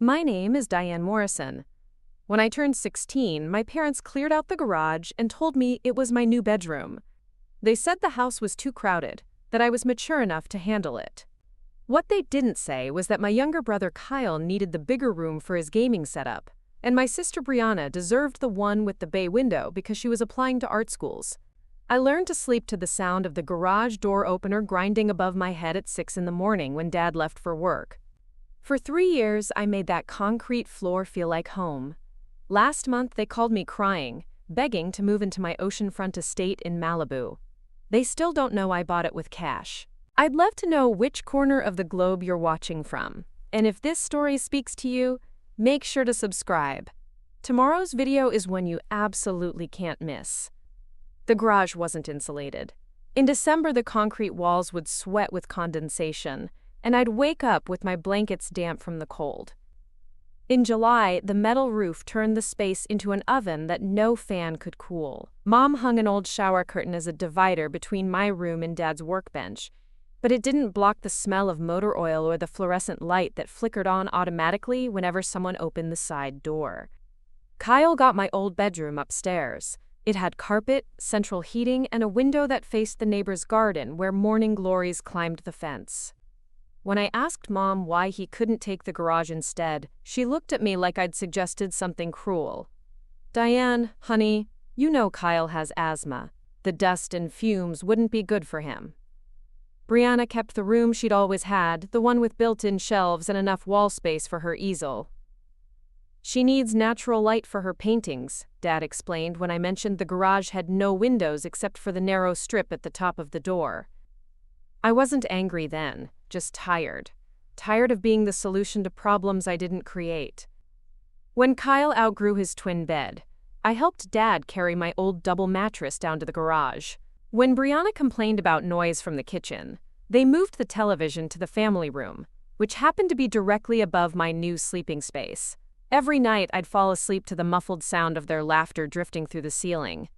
My name is Diane Morrison. When I turned 16, my parents cleared out the garage and told me it was my new bedroom. They said the house was too crowded, that I was mature enough to handle it. What they didn't say was that my younger brother Kyle needed the bigger room for his gaming setup, and my sister Brianna deserved the one with the bay window because she was applying to art schools. I learned to sleep to the sound of the garage door opener grinding above my head at 6 in the morning when Dad left for work. For 3 years, I made that concrete floor feel like home. Last month, they called me crying, begging to move into my oceanfront estate in Malibu. They still don't know I bought it with cash. I'd love to know which corner of the globe you're watching from. And if this story speaks to you, make sure to subscribe. Tomorrow's video is one you absolutely can't miss. The garage wasn't insulated. In December, the concrete walls would sweat with condensation, and I'd wake up with my blankets damp from the cold. In July, the metal roof turned the space into an oven that no fan could cool. Mom hung an old shower curtain as a divider between my room and Dad's workbench, but it didn't block the smell of motor oil or the fluorescent light that flickered on automatically whenever someone opened the side door. Kyle got my old bedroom upstairs. It had carpet, central heating, and a window that faced the neighbor's garden where morning glories climbed the fence. When I asked Mom why he couldn't take the garage instead, she looked at me like I'd suggested something cruel. "Diane, honey, you know Kyle has asthma. The dust and fumes wouldn't be good for him." Brianna kept the room she'd always had, the one with built-in shelves and enough wall space for her easel. "She needs natural light for her paintings," Dad explained when I mentioned the garage had no windows except for the narrow strip at the top of the door. I wasn't angry then, just tired. Tired of being the solution to problems I didn't create. When Kyle outgrew his twin bed, I helped Dad carry my old double mattress down to the garage. When Brianna complained about noise from the kitchen, they moved the television to the family room, which happened to be directly above my new sleeping space. Every night I'd fall asleep to the muffled sound of their laughter drifting through the ceiling.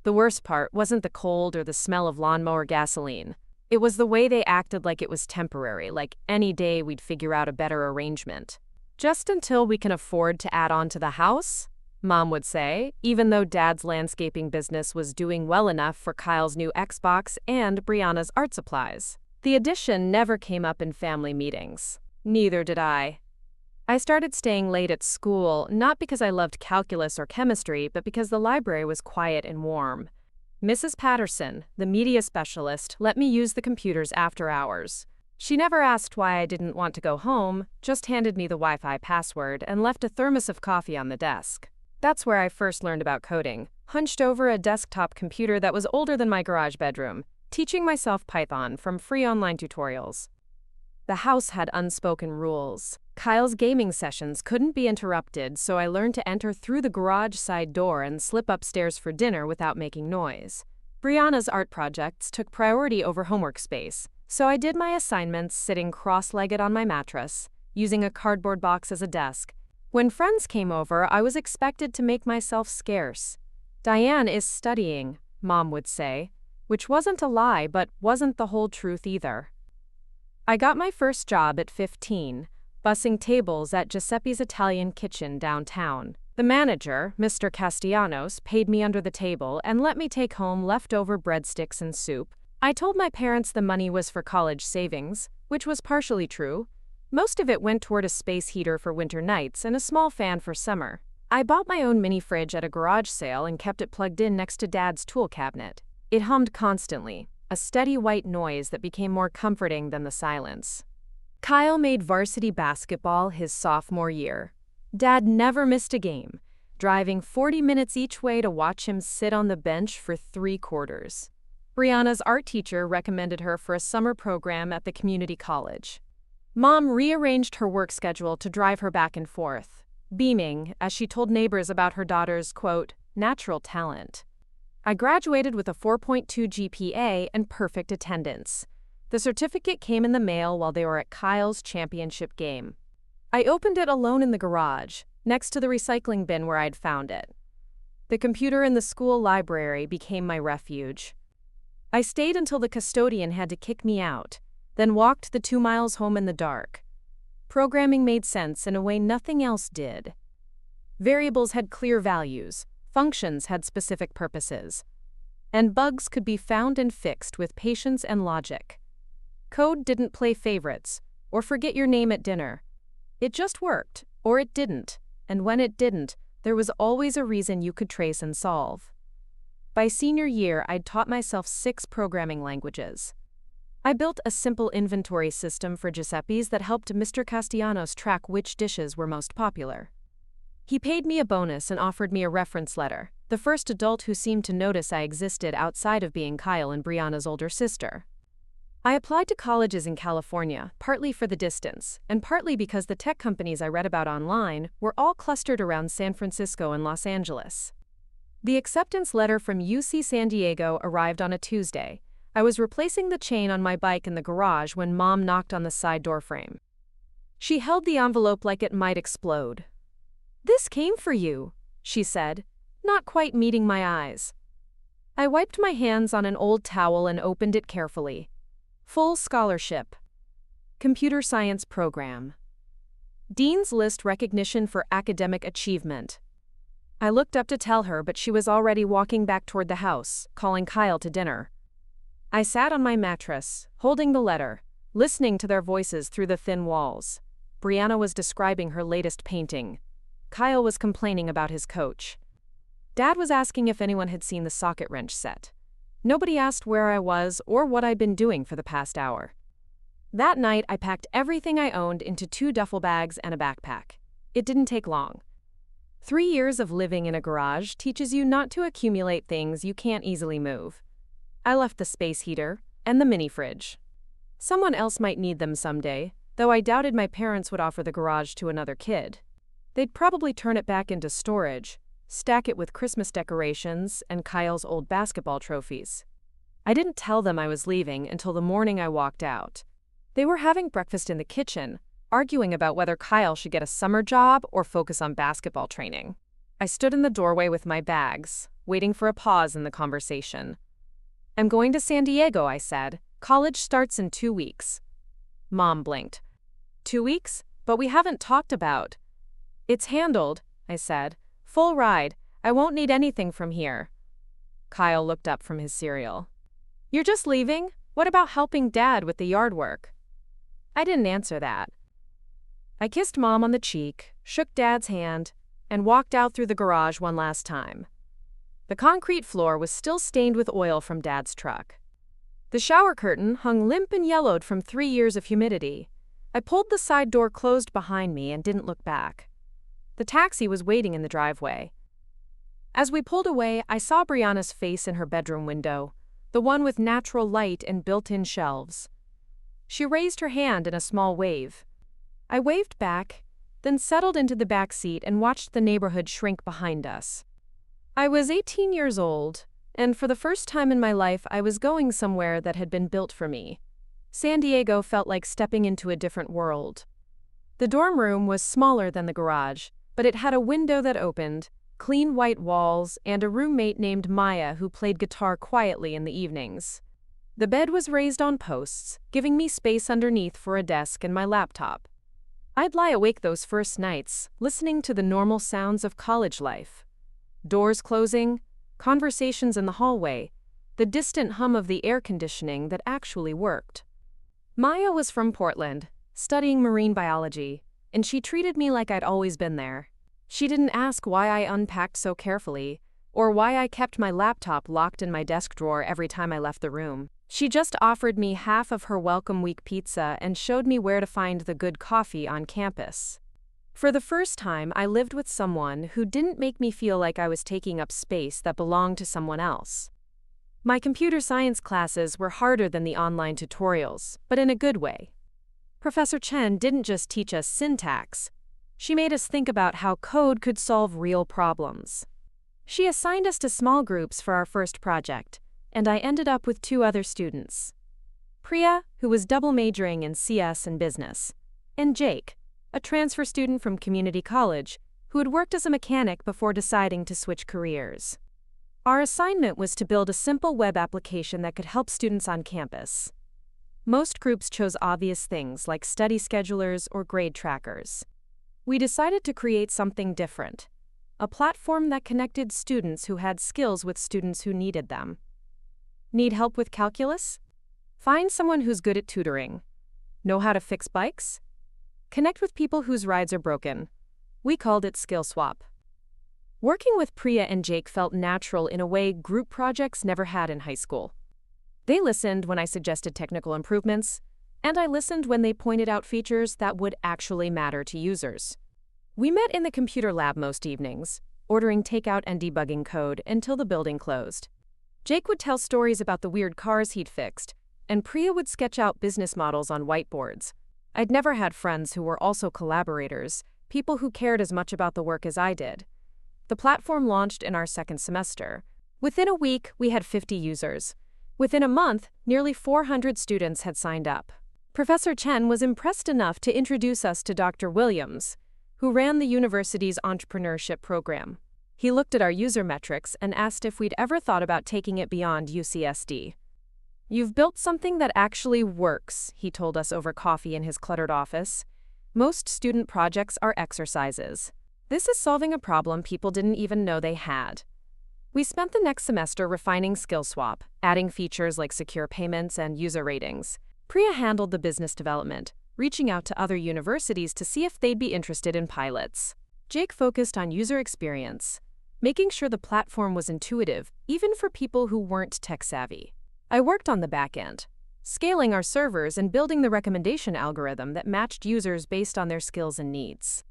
The worst part wasn't the cold or the smell of lawnmower gasoline. It was the way they acted like it was temporary, like any day we'd figure out a better arrangement. "Just until we can afford to add on to the house," Mom would say, even though Dad's landscaping business was doing well enough for Kyle's new Xbox and Brianna's art supplies. The addition never came up in family meetings. Neither did I. I started staying late at school, not because I loved calculus or chemistry, but because the library was quiet and warm. Mrs. Patterson, the media specialist, let me use the computers after hours. She never asked why I didn't want to go home, just handed me the Wi-Fi password and left a thermos of coffee on the desk. That's where I first learned about coding, hunched over a desktop computer that was older than my garage bedroom, teaching myself Python from free online tutorials. The house had unspoken rules. Kyle's gaming sessions couldn't be interrupted, so I learned to enter through the garage side door and slip upstairs for dinner without making noise. Brianna's art projects took priority over homework space, so I did my assignments sitting cross-legged on my mattress, using a cardboard box as a desk. When friends came over, I was expected to make myself scarce. "Diane is studying," Mom would say, which wasn't a lie, but wasn't the whole truth either. I got my first job at 15, bussing tables at Giuseppe's Italian Kitchen downtown. The manager, Mr. Castellanos, paid me under the table and let me take home leftover breadsticks and soup. I told my parents the money was for college savings, which was partially true. Most of it went toward a space heater for winter nights and a small fan for summer. I bought my own mini fridge at a garage sale and kept it plugged in next to Dad's tool cabinet. It hummed constantly, a steady white noise that became more comforting than the silence. Kyle made varsity basketball his sophomore year. Dad never missed a game, driving 40 minutes each way to watch him sit on the bench for 3 quarters. Brianna's art teacher recommended her for a summer program at the community college. Mom rearranged her work schedule to drive her back and forth, beaming as she told neighbors about her daughter's, quote, "natural talent." I graduated with a 4.2 GPA and perfect attendance. The certificate came in the mail while they were at Kyle's championship game. I opened it alone in the garage, next to the recycling bin where I'd found it. The computer in the school library became my refuge. I stayed until the custodian had to kick me out, then walked the 2 miles home in the dark. Programming made sense in a way nothing else did. Variables had clear values, functions had specific purposes, and bugs could be found and fixed with patience and logic. Code didn't play favorites, or forget your name at dinner. It just worked, or it didn't, and when it didn't, there was always a reason you could trace and solve. By senior year, I'd taught myself 6 programming languages. I built a simple inventory system for Giuseppe's that helped Mr. Castellanos track which dishes were most popular. He paid me a bonus and offered me a reference letter, the first adult who seemed to notice I existed outside of being Kyle and Brianna's older sister. I applied to colleges in California, partly for the distance, and partly because the tech companies I read about online were all clustered around San Francisco and Los Angeles. The acceptance letter from UC San Diego arrived on a Tuesday. I was replacing the chain on my bike in the garage when Mom knocked on the side door frame. She held the envelope like it might explode. "This came for you," she said, not quite meeting my eyes. I wiped my hands on an old towel and opened it carefully. Full scholarship. Computer science program. Dean's List recognition for academic achievement. I looked up to tell her, but she was already walking back toward the house, calling Kyle to dinner. I sat on my mattress, holding the letter, listening to their voices through the thin walls. Brianna was describing her latest painting. Kyle was complaining about his coach. Dad was asking if anyone had seen the socket wrench set. Nobody asked where I was or what I'd been doing for the past hour. That night, I packed everything I owned into 2 duffel bags and a backpack. It didn't take long. 3 years of living in a garage teaches you not to accumulate things you can't easily move. I left the space heater and the mini fridge. Someone else might need them someday, though I doubted my parents would offer the garage to another kid. They'd probably turn it back into storage, stack it with Christmas decorations and Kyle's old basketball trophies. I didn't tell them I was leaving until the morning I walked out. They were having breakfast in the kitchen, arguing about whether Kyle should get a summer job or focus on basketball training. I stood in the doorway with my bags, waiting for a pause in the conversation. "I'm going to San Diego," I said. "College starts in 2 weeks." Mom blinked. 2 weeks? But we haven't talked about. "It's handled," I said. "Full ride. I won't need anything from here." Kyle looked up from his cereal. "You're just leaving? What about helping Dad with the yard work?" I didn't answer that. I kissed Mom on the cheek, shook Dad's hand, and walked out through the garage one last time. The concrete floor was still stained with oil from Dad's truck. The shower curtain hung limp and yellowed from 3 years of humidity. I pulled the side door closed behind me and didn't look back. The taxi was waiting in the driveway. As we pulled away, I saw Brianna's face in her bedroom window, the one with natural light and built-in shelves. She raised her hand in a small wave. I waved back, then settled into the back seat and watched the neighborhood shrink behind us. I was 18 years old, and for the first time in my life I was going somewhere that had been built for me. San Diego felt like stepping into a different world. The dorm room was smaller than the garage, but it had a window that opened, clean white walls, and a roommate named Maya who played guitar quietly in the evenings. The bed was raised on posts, giving me space underneath for a desk and my laptop. I'd lie awake those first nights, listening to the normal sounds of college life. Doors closing, conversations in the hallway, the distant hum of the air conditioning that actually worked. Maya was from Portland, studying marine biology, and she treated me like I'd always been there. She didn't ask why I unpacked so carefully, or why I kept my laptop locked in my desk drawer every time I left the room. She just offered me half of her welcome week pizza and showed me where to find the good coffee on campus. For the first time, I lived with someone who didn't make me feel like I was taking up space that belonged to someone else. My computer science classes were harder than the online tutorials, but in a good way. Professor Chen didn't just teach us syntax. She made us think about how code could solve real problems. She assigned us to small groups for our first project, and I ended up with 2 other students. Priya, who was double majoring in CS and business, and Jake, a transfer student from community college who had worked as a mechanic before deciding to switch careers. Our assignment was to build a simple web application that could help students on campus. Most groups chose obvious things like study schedulers or grade trackers. We decided to create something different, a platform that connected students who had skills with students who needed them. Need help with calculus? Find someone who's good at tutoring. Know how to fix bikes? Connect with people whose rides are broken. We called it Skill Swap. Working with Priya and Jake felt natural in a way group projects never had in high school. They listened when I suggested technical improvements, and I listened when they pointed out features that would actually matter to users. We met in the computer lab most evenings, ordering takeout and debugging code until the building closed. Jake would tell stories about the weird cars he'd fixed, and Priya would sketch out business models on whiteboards. I'd never had friends who were also collaborators, people who cared as much about the work as I did. The platform launched in our second semester. Within a week, we had 50 users. Within a month, nearly 400 students had signed up. Professor Chen was impressed enough to introduce us to Dr. Williams, who ran the university's entrepreneurship program. He looked at our user metrics and asked if we'd ever thought about taking it beyond UCSD. "You've built something that actually works," he told us over coffee in his cluttered office. "Most student projects are exercises. This is solving a problem people didn't even know they had." We spent the next semester refining SkillSwap, adding features like secure payments and user ratings. Priya handled the business development, reaching out to other universities to see if they'd be interested in pilots. Jake focused on user experience, making sure the platform was intuitive, even for people who weren't tech-savvy. I worked on the back end, scaling our servers and building the recommendation algorithm that matched users based on their skills and needs.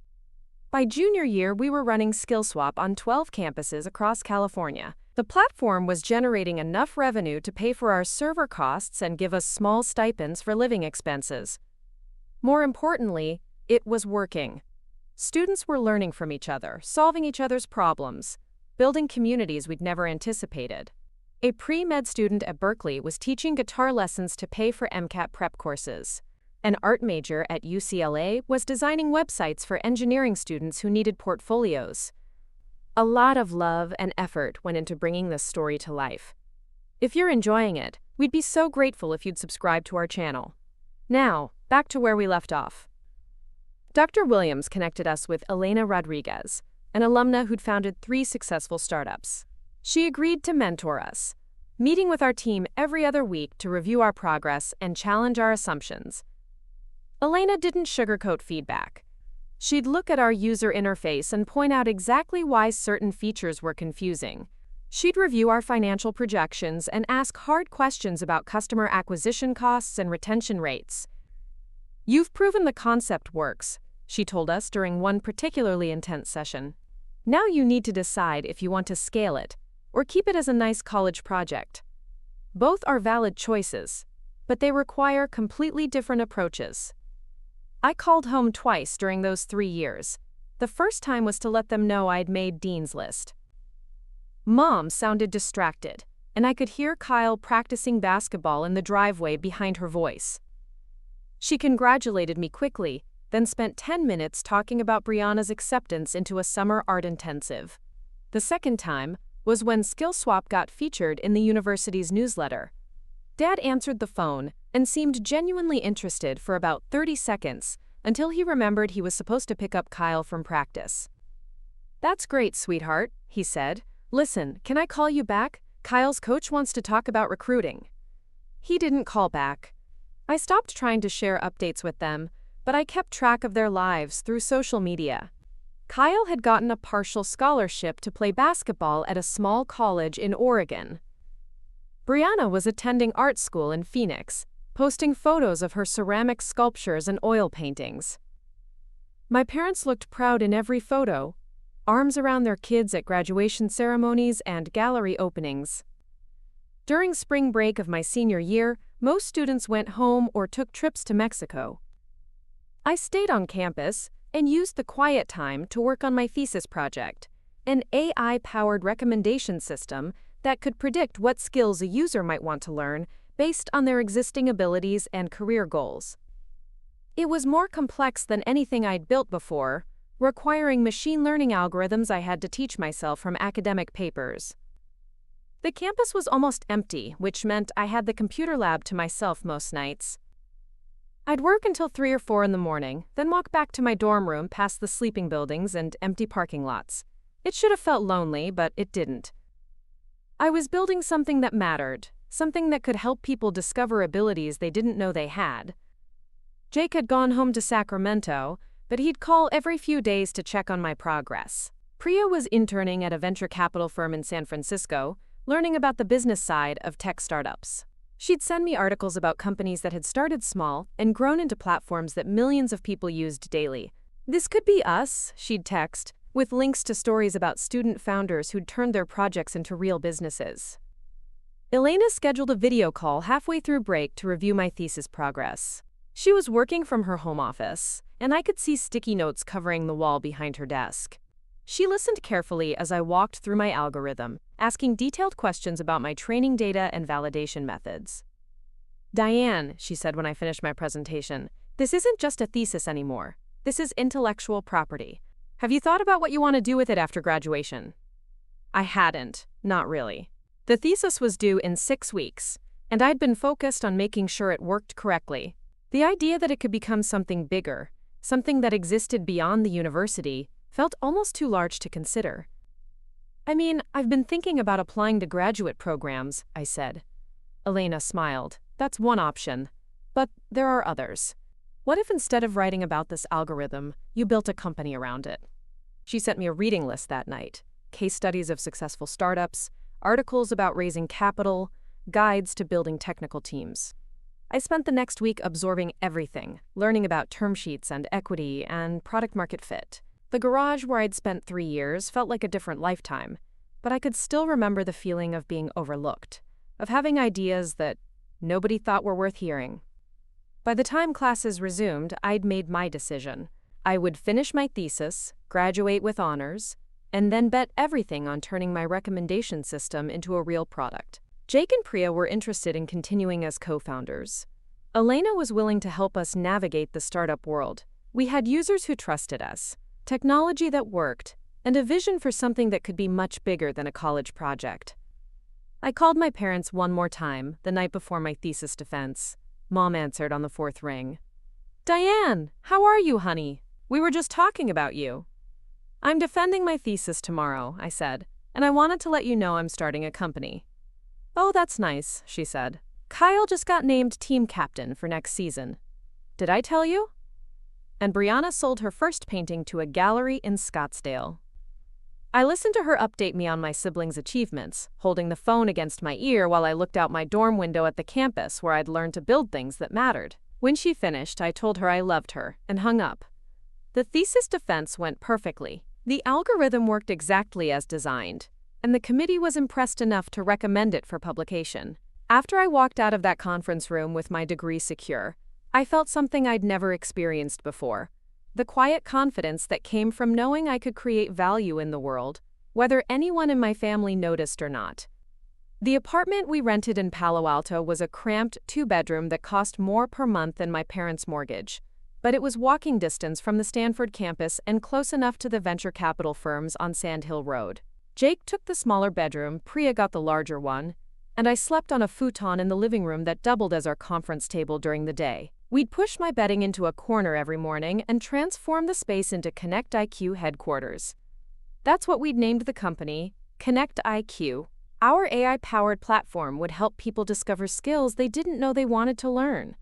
By junior year, we were running SkillSwap on 12 campuses across California. The platform was generating enough revenue to pay for our server costs and give us small stipends for living expenses. More importantly, it was working. Students were learning from each other, solving each other's problems, building communities we'd never anticipated. A pre-med student at Berkeley was teaching guitar lessons to pay for MCAT prep courses. An art major at UCLA was designing websites for engineering students who needed portfolios. A lot of love and effort went into bringing this story to life. If you're enjoying it, we'd be so grateful if you'd subscribe to our channel. Now, back to where we left off. Dr. Williams connected us with Elena Rodriguez, an alumna who'd founded 3 successful startups. She agreed to mentor us, meeting with our team every other week to review our progress and challenge our assumptions. Elena didn't sugarcoat feedback. She'd look at our user interface and point out exactly why certain features were confusing. She'd review our financial projections and ask hard questions about customer acquisition costs and retention rates. "You've proven the concept works," she told us during one particularly intense session. "Now you need to decide if you want to scale it or keep it as a nice college project. Both are valid choices, but they require completely different approaches." I called home twice during those 3 years. The first time was to let them know I'd made Dean's List. Mom sounded distracted, and I could hear Kyle practicing basketball in the driveway behind her voice. She congratulated me quickly, then spent 10 minutes talking about Brianna's acceptance into a summer art intensive. The second time was when SkillSwap got featured in the university's newsletter. Dad answered the phone and seemed genuinely interested for about 30 seconds until he remembered he was supposed to pick up Kyle from practice. "That's great, sweetheart," he said. "Listen, can I call you back? Kyle's coach wants to talk about recruiting." He didn't call back. I stopped trying to share updates with them, but I kept track of their lives through social media. Kyle had gotten a partial scholarship to play basketball at a small college in Oregon. Brianna was attending art school in Phoenix, posting photos of her ceramic sculptures and oil paintings. My parents looked proud in every photo, arms around their kids at graduation ceremonies and gallery openings. During spring break of my senior year, most students went home or took trips to Mexico. I stayed on campus and used the quiet time to work on my thesis project, an AI-powered recommendation system that could predict what skills a user might want to learn based on their existing abilities and career goals. It was more complex than anything I'd built before, requiring machine learning algorithms I had to teach myself from academic papers. The campus was almost empty, which meant I had the computer lab to myself most nights. I'd work until 3 or 4 in the morning, then walk back to my dorm room past the sleeping buildings and empty parking lots. It should have felt lonely, but it didn't. I was building something that mattered, something that could help people discover abilities they didn't know they had. Jake had gone home to Sacramento, but he'd call every few days to check on my progress. Priya was interning at a venture capital firm in San Francisco, learning about the business side of tech startups. She'd send me articles about companies that had started small and grown into platforms that millions of people used daily. "This could be us," she'd text, with links to stories about student founders who'd turned their projects into real businesses. Elena scheduled a video call halfway through break to review my thesis progress. She was working from her home office, and I could see sticky notes covering the wall behind her desk. She listened carefully as I walked through my algorithm, asking detailed questions about my training data and validation methods. "Diane," she said when I finished my presentation, "this isn't just a thesis anymore. This is intellectual property. Have you thought about what you want to do with it after graduation?" I hadn't, not really. The thesis was due in 6 weeks, and I'd been focused on making sure it worked correctly. The idea that it could become something bigger, something that existed beyond the university, felt almost too large to consider. "I mean, I've been thinking about applying to graduate programs," I said. Elena smiled. "That's one option. But there are others. What if instead of writing about this algorithm, you built a company around it?" She sent me a reading list that night. Case studies of successful startups, articles about raising capital, guides to building technical teams. I spent the next week absorbing everything, learning about term sheets and equity and product-market fit. The garage where I'd spent 3 years felt like a different lifetime, but I could still remember the feeling of being overlooked, of having ideas that nobody thought were worth hearing. By the time classes resumed, I'd made my decision. I would finish my thesis, graduate with honors, and then bet everything on turning my recommendation system into a real product. Jake and Priya were interested in continuing as co-founders. Elena was willing to help us navigate the startup world. We had users who trusted us, technology that worked, and a vision for something that could be much bigger than a college project. I called my parents one more time, the night before my thesis defense. Mom answered on the 4th ring. "Diane, how are you, honey? We were just talking about you." "I'm defending my thesis tomorrow," I said, "and I wanted to let you know I'm starting a company." "Oh, that's nice," she said. "Kyle just got named team captain for next season. Did I tell you?" And Brianna sold her first painting to a gallery in Scottsdale. I listened to her update me on my siblings' achievements, holding the phone against my ear while I looked out my dorm window at the campus where I'd learned to build things that mattered. When she finished, I told her I loved her and hung up. The thesis defense went perfectly. The algorithm worked exactly as designed, and the committee was impressed enough to recommend it for publication. After I walked out of that conference room with my degree secure, I felt something I'd never experienced before. The quiet confidence that came from knowing I could create value in the world, whether anyone in my family noticed or not. The apartment we rented in Palo Alto was a cramped 2-bedroom that cost more per month than my parents' mortgage, but it was walking distance from the Stanford campus and close enough to the venture capital firms on Sand Hill Road. Jake took the smaller bedroom, Priya got the larger one, and I slept on a futon in the living room that doubled as our conference table during the day. We'd push my bedding into a corner every morning and transform the space into Connect IQ headquarters. That's what we'd named the company, Connect IQ. Our AI-powered platform would help people discover skills they didn't know they wanted to learn,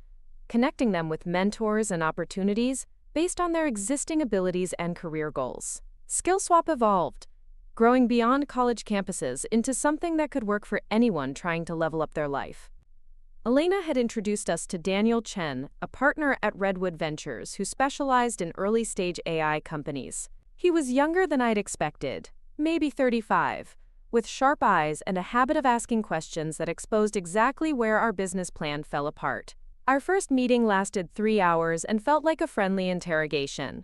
connecting them with mentors and opportunities based on their existing abilities and career goals. SkillSwap evolved, growing beyond college campuses into something that could work for anyone trying to level up their life. Elena had introduced us to Daniel Chen, a partner at Redwood Ventures who specialized in early-stage AI companies. He was younger than I'd expected, maybe 35, with sharp eyes and a habit of asking questions that exposed exactly where our business plan fell apart. Our first meeting lasted 3 hours and felt like a friendly interrogation.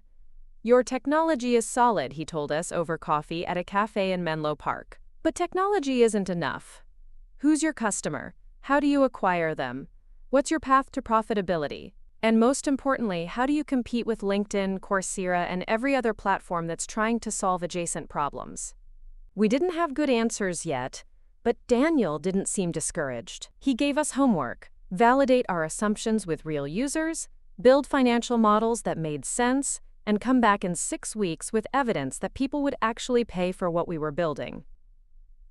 "Your technology is solid," he told us over coffee at a cafe in Menlo Park. "But technology isn't enough. Who's your customer? How do you acquire them? What's your path to profitability? And most importantly, how do you compete with LinkedIn, Coursera, and every other platform that's trying to solve adjacent problems?" We didn't have good answers yet, but Daniel didn't seem discouraged. He gave us homework: validate our assumptions with real users, build financial models that made sense, and come back in 6 weeks with evidence that people would actually pay for what we were building.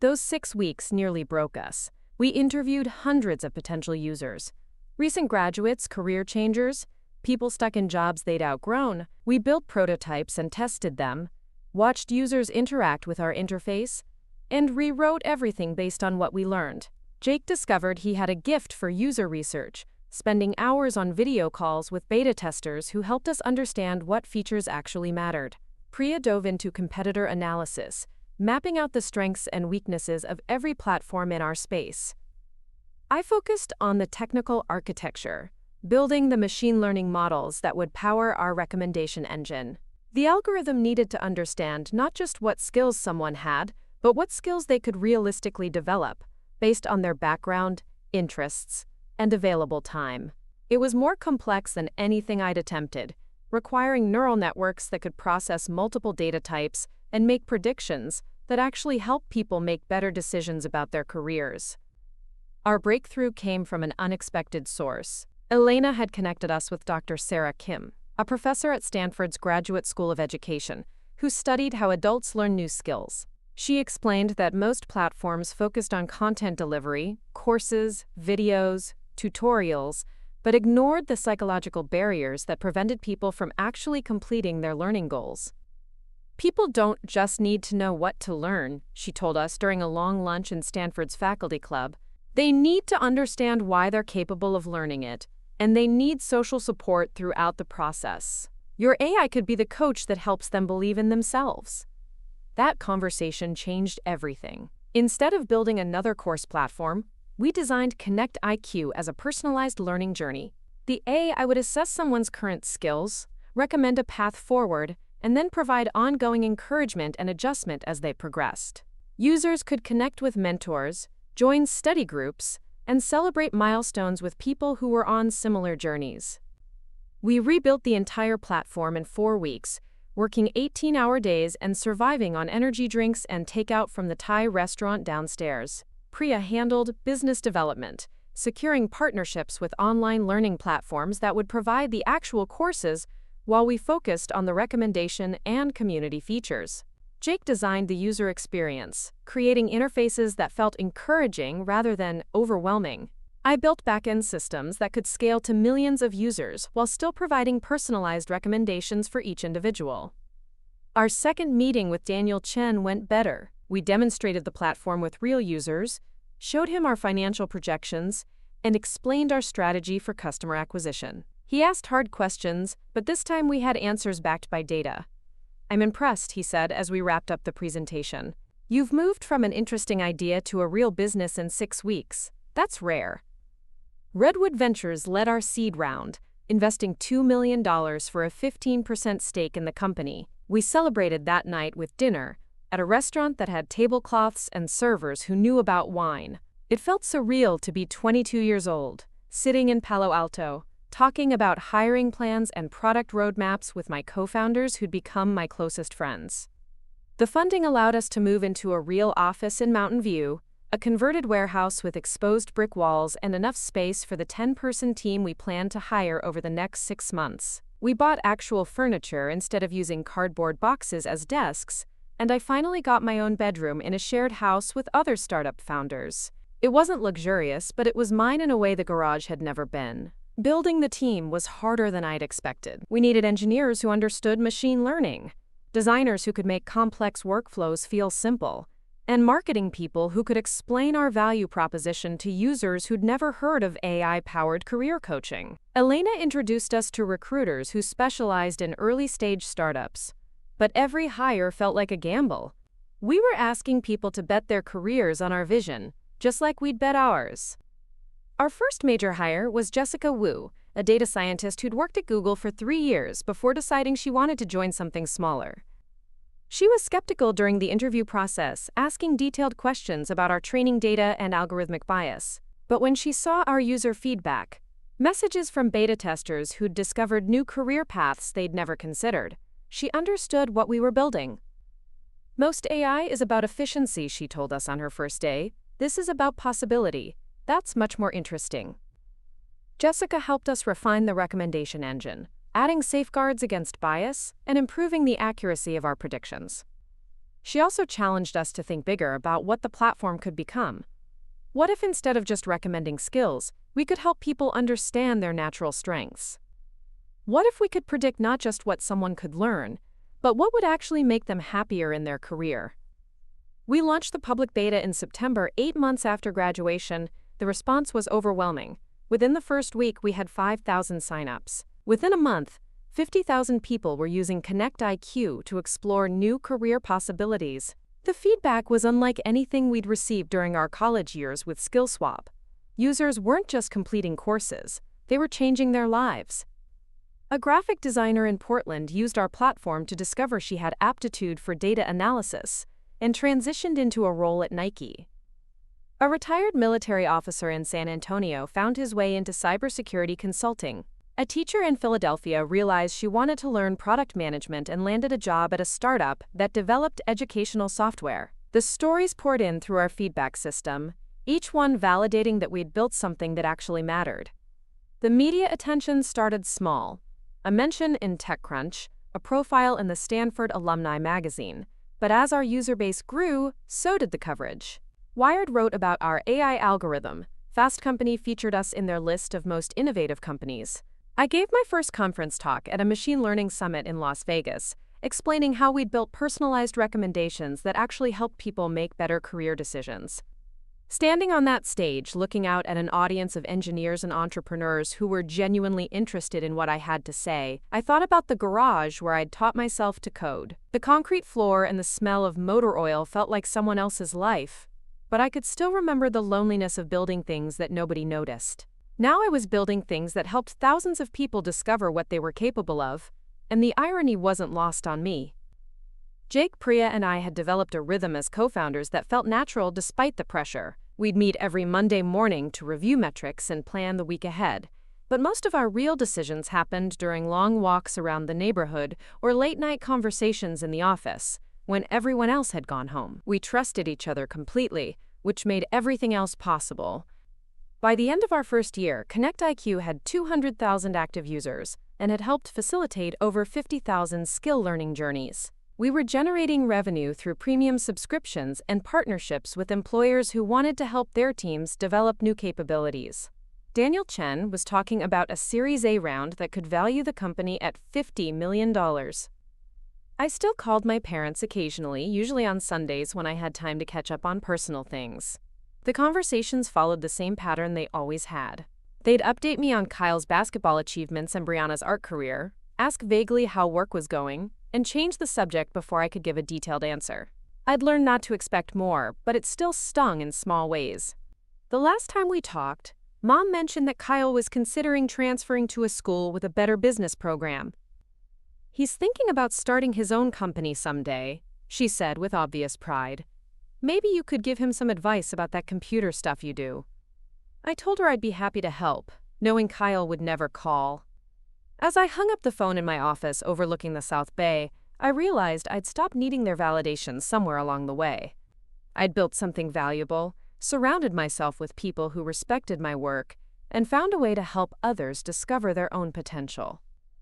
Those 6 weeks nearly broke us. We interviewed hundreds of potential users. Recent graduates, career changers, people stuck in jobs they'd outgrown. We built prototypes and tested them, watched users interact with our interface, and rewrote everything based on what we learned. Jake discovered he had a gift for user research, spending hours on video calls with beta testers who helped us understand what features actually mattered. Priya dove into competitor analysis, mapping out the strengths and weaknesses of every platform in our space. I focused on the technical architecture, building the machine learning models that would power our recommendation engine. The algorithm needed to understand not just what skills someone had, but what skills they could realistically develop, based on their background, interests, and available time. It was more complex than anything I'd attempted, requiring neural networks that could process multiple data types and make predictions that actually help people make better decisions about their careers. Our breakthrough came from an unexpected source. Elena had connected us with Dr. Sarah Kim, a professor at Stanford's Graduate School of Education, who studied how adults learn new skills. She explained that most platforms focused on content delivery, courses, videos, tutorials, but ignored the psychological barriers that prevented people from actually completing their learning goals. People don't just need to know what to learn, she told us during a long lunch in Stanford's faculty club. They need to understand why they're capable of learning it, and they need social support throughout the process. Your AI could be the coach that helps them believe in themselves. That conversation changed everything. Instead of building another course platform, we designed Connect IQ as a personalized learning journey. The AI would assess someone's current skills, recommend a path forward, and then provide ongoing encouragement and adjustment as they progressed. Users could connect with mentors, join study groups, and celebrate milestones with people who were on similar journeys. We rebuilt the entire platform in 4 weeks, working 18-hour days and surviving on energy drinks and takeout from the Thai restaurant downstairs. Priya handled business development, securing partnerships with online learning platforms that would provide the actual courses while we focused on the recommendation and community features. Jake designed the user experience, creating interfaces that felt encouraging rather than overwhelming. I built back-end systems that could scale to millions of users while still providing personalized recommendations for each individual. Our second meeting with Daniel Chen went better. We demonstrated the platform with real users, showed him our financial projections, and explained our strategy for customer acquisition. He asked hard questions, but this time we had answers backed by data. "I'm impressed," he said as we wrapped up the presentation. "You've moved from an interesting idea to a real business in 6 weeks. That's rare." Redwood Ventures led our seed round, investing $2 million for a 15% stake in the company. We celebrated that night with dinner at a restaurant that had tablecloths and servers who knew about wine. It felt surreal to be 22 years old, sitting in Palo Alto, talking about hiring plans and product roadmaps with my co-founders who'd become my closest friends. The funding allowed us to move into a real office in Mountain View, a converted warehouse with exposed brick walls and enough space for the 10-person team we planned to hire over the next 6 months. We bought actual furniture instead of using cardboard boxes as desks, and I finally got my own bedroom in a shared house with other startup founders. It wasn't luxurious, but it was mine in a way the garage had never been. Building the team was harder than I'd expected. We needed engineers who understood machine learning, designers who could make complex workflows feel simple, and marketing people who could explain our value proposition to users who'd never heard of AI-powered career coaching. Elena introduced us to recruiters who specialized in early-stage startups, but every hire felt like a gamble. We were asking people to bet their careers on our vision, just like we'd bet ours. Our first major hire was Jessica Wu, a data scientist who'd worked at Google for 3 years before deciding she wanted to join something smaller. She was skeptical during the interview process, asking detailed questions about our training data and algorithmic bias. But when she saw our user feedback, messages from beta testers who'd discovered new career paths they'd never considered, she understood what we were building. "Most AI is about efficiency," she told us on her first day. "This is about possibility. That's much more interesting." Jessica helped us refine the recommendation engine, adding safeguards against bias and improving the accuracy of our predictions. She also challenged us to think bigger about what the platform could become. What if instead of just recommending skills, we could help people understand their natural strengths? What if we could predict not just what someone could learn, but what would actually make them happier in their career? We launched the public beta in September, 8 months after graduation. The response was overwhelming. Within the first week, we had 5,000 signups. Within a month, 50,000 people were using Connect IQ to explore new career possibilities. The feedback was unlike anything we'd received during our college years with SkillSwap. Users weren't just completing courses, they were changing their lives. A graphic designer in Portland used our platform to discover she had aptitude for data analysis and transitioned into a role at Nike. A retired military officer in San Antonio found his way into cybersecurity consulting. A teacher in Philadelphia realized she wanted to learn product management and landed a job at a startup that developed educational software. The stories poured in through our feedback system, each one validating that we'd built something that actually mattered. The media attention started small. A mention in TechCrunch, a profile in the Stanford Alumni magazine. But as our user base grew, so did the coverage. Wired wrote about our AI algorithm. Fast Company featured us in their list of most innovative companies. I gave my first conference talk at a machine learning summit in Las Vegas, explaining how we'd built personalized recommendations that actually help people make better career decisions. Standing on that stage, looking out at an audience of engineers and entrepreneurs who were genuinely interested in what I had to say, I thought about the garage where I'd taught myself to code. The concrete floor and the smell of motor oil felt like someone else's life, but I could still remember the loneliness of building things that nobody noticed. Now I was building things that helped thousands of people discover what they were capable of, and the irony wasn't lost on me. Jake, Priya, and I had developed a rhythm as co-founders that felt natural despite the pressure. We'd meet every Monday morning to review metrics and plan the week ahead. But most of our real decisions happened during long walks around the neighborhood or late-night conversations in the office, when everyone else had gone home. We trusted each other completely, which made everything else possible. By the end of our first year, Connect IQ had 200,000 active users and had helped facilitate over 50,000 skill learning journeys. We were generating revenue through premium subscriptions and partnerships with employers who wanted to help their teams develop new capabilities. Daniel Chen was talking about a Series A round that could value the company at $50 million. I still called my parents occasionally, usually on Sundays when I had time to catch up on personal things. The conversations followed the same pattern they always had. They'd update me on Kyle's basketball achievements and Brianna's art career, ask vaguely how work was going, and change the subject before I could give a detailed answer. I'd learned not to expect more, but it still stung in small ways. The last time we talked, Mom mentioned that Kyle was considering transferring to a school with a better business program. He's thinking about starting his own company someday, she said with obvious pride. Maybe you could give him some advice about that computer stuff you do. I told her I'd be happy to help, knowing Kyle would never call. As I hung up the phone in my office overlooking the South Bay, I realized I'd stopped needing their validation somewhere along the way. I'd built something valuable, surrounded myself with people who respected my work, and found a way to help others discover their own potential.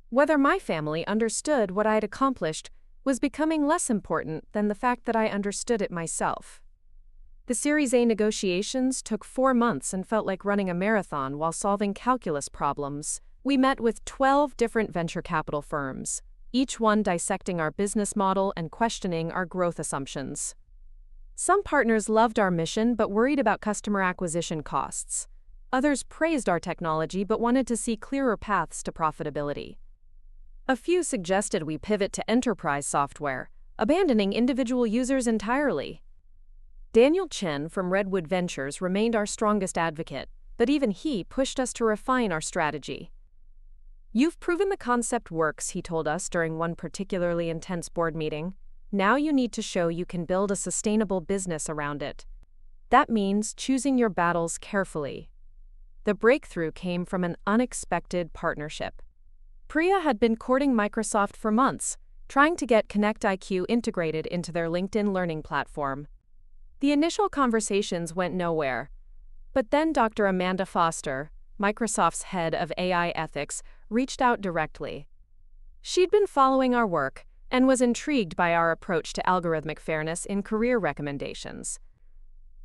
Whether my family understood what I'd accomplished was becoming less important than the fact that I understood it myself. The Series A negotiations took 4 months and felt like running a marathon while solving calculus problems. We met with 12 different venture capital firms, each one dissecting our business model and questioning our growth assumptions. Some partners loved our mission but worried about customer acquisition costs. Others praised our technology but wanted to see clearer paths to profitability. A few suggested we pivot to enterprise software, abandoning individual users entirely. Daniel Chen from Redwood Ventures remained our strongest advocate, but even he pushed us to refine our strategy. You've proven the concept works, he told us during one particularly intense board meeting. Now you need to show you can build a sustainable business around it. That means choosing your battles carefully. The breakthrough came from an unexpected partnership. Priya had been courting Microsoft for months, trying to get Connect IQ integrated into their LinkedIn learning platform. The initial conversations went nowhere. But then Dr. Amanda Foster, Microsoft's head of AI ethics, reached out directly. She'd been following our work and was intrigued by our approach to algorithmic fairness in career recommendations.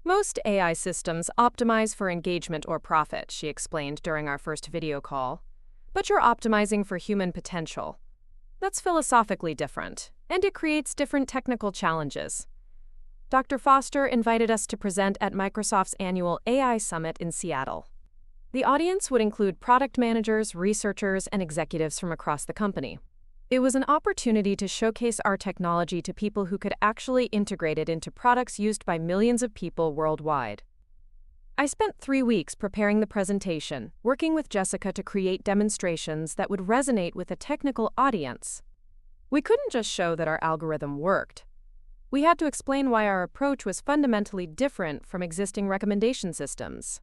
Most AI systems optimize for engagement or profit, she explained during our first video call. But you're optimizing for human potential. That's philosophically different, and it creates different technical challenges. Dr. Foster invited us to present at Microsoft's annual AI Summit in Seattle. The audience would include product managers, researchers, and executives from across the company. It was an opportunity to showcase our technology to people who could actually integrate it into products used by millions of people worldwide. I spent 3 weeks preparing the presentation, working with Jessica to create demonstrations that would resonate with a technical audience. We couldn't just show that our algorithm worked. We had to explain why our approach was fundamentally different from existing recommendation systems.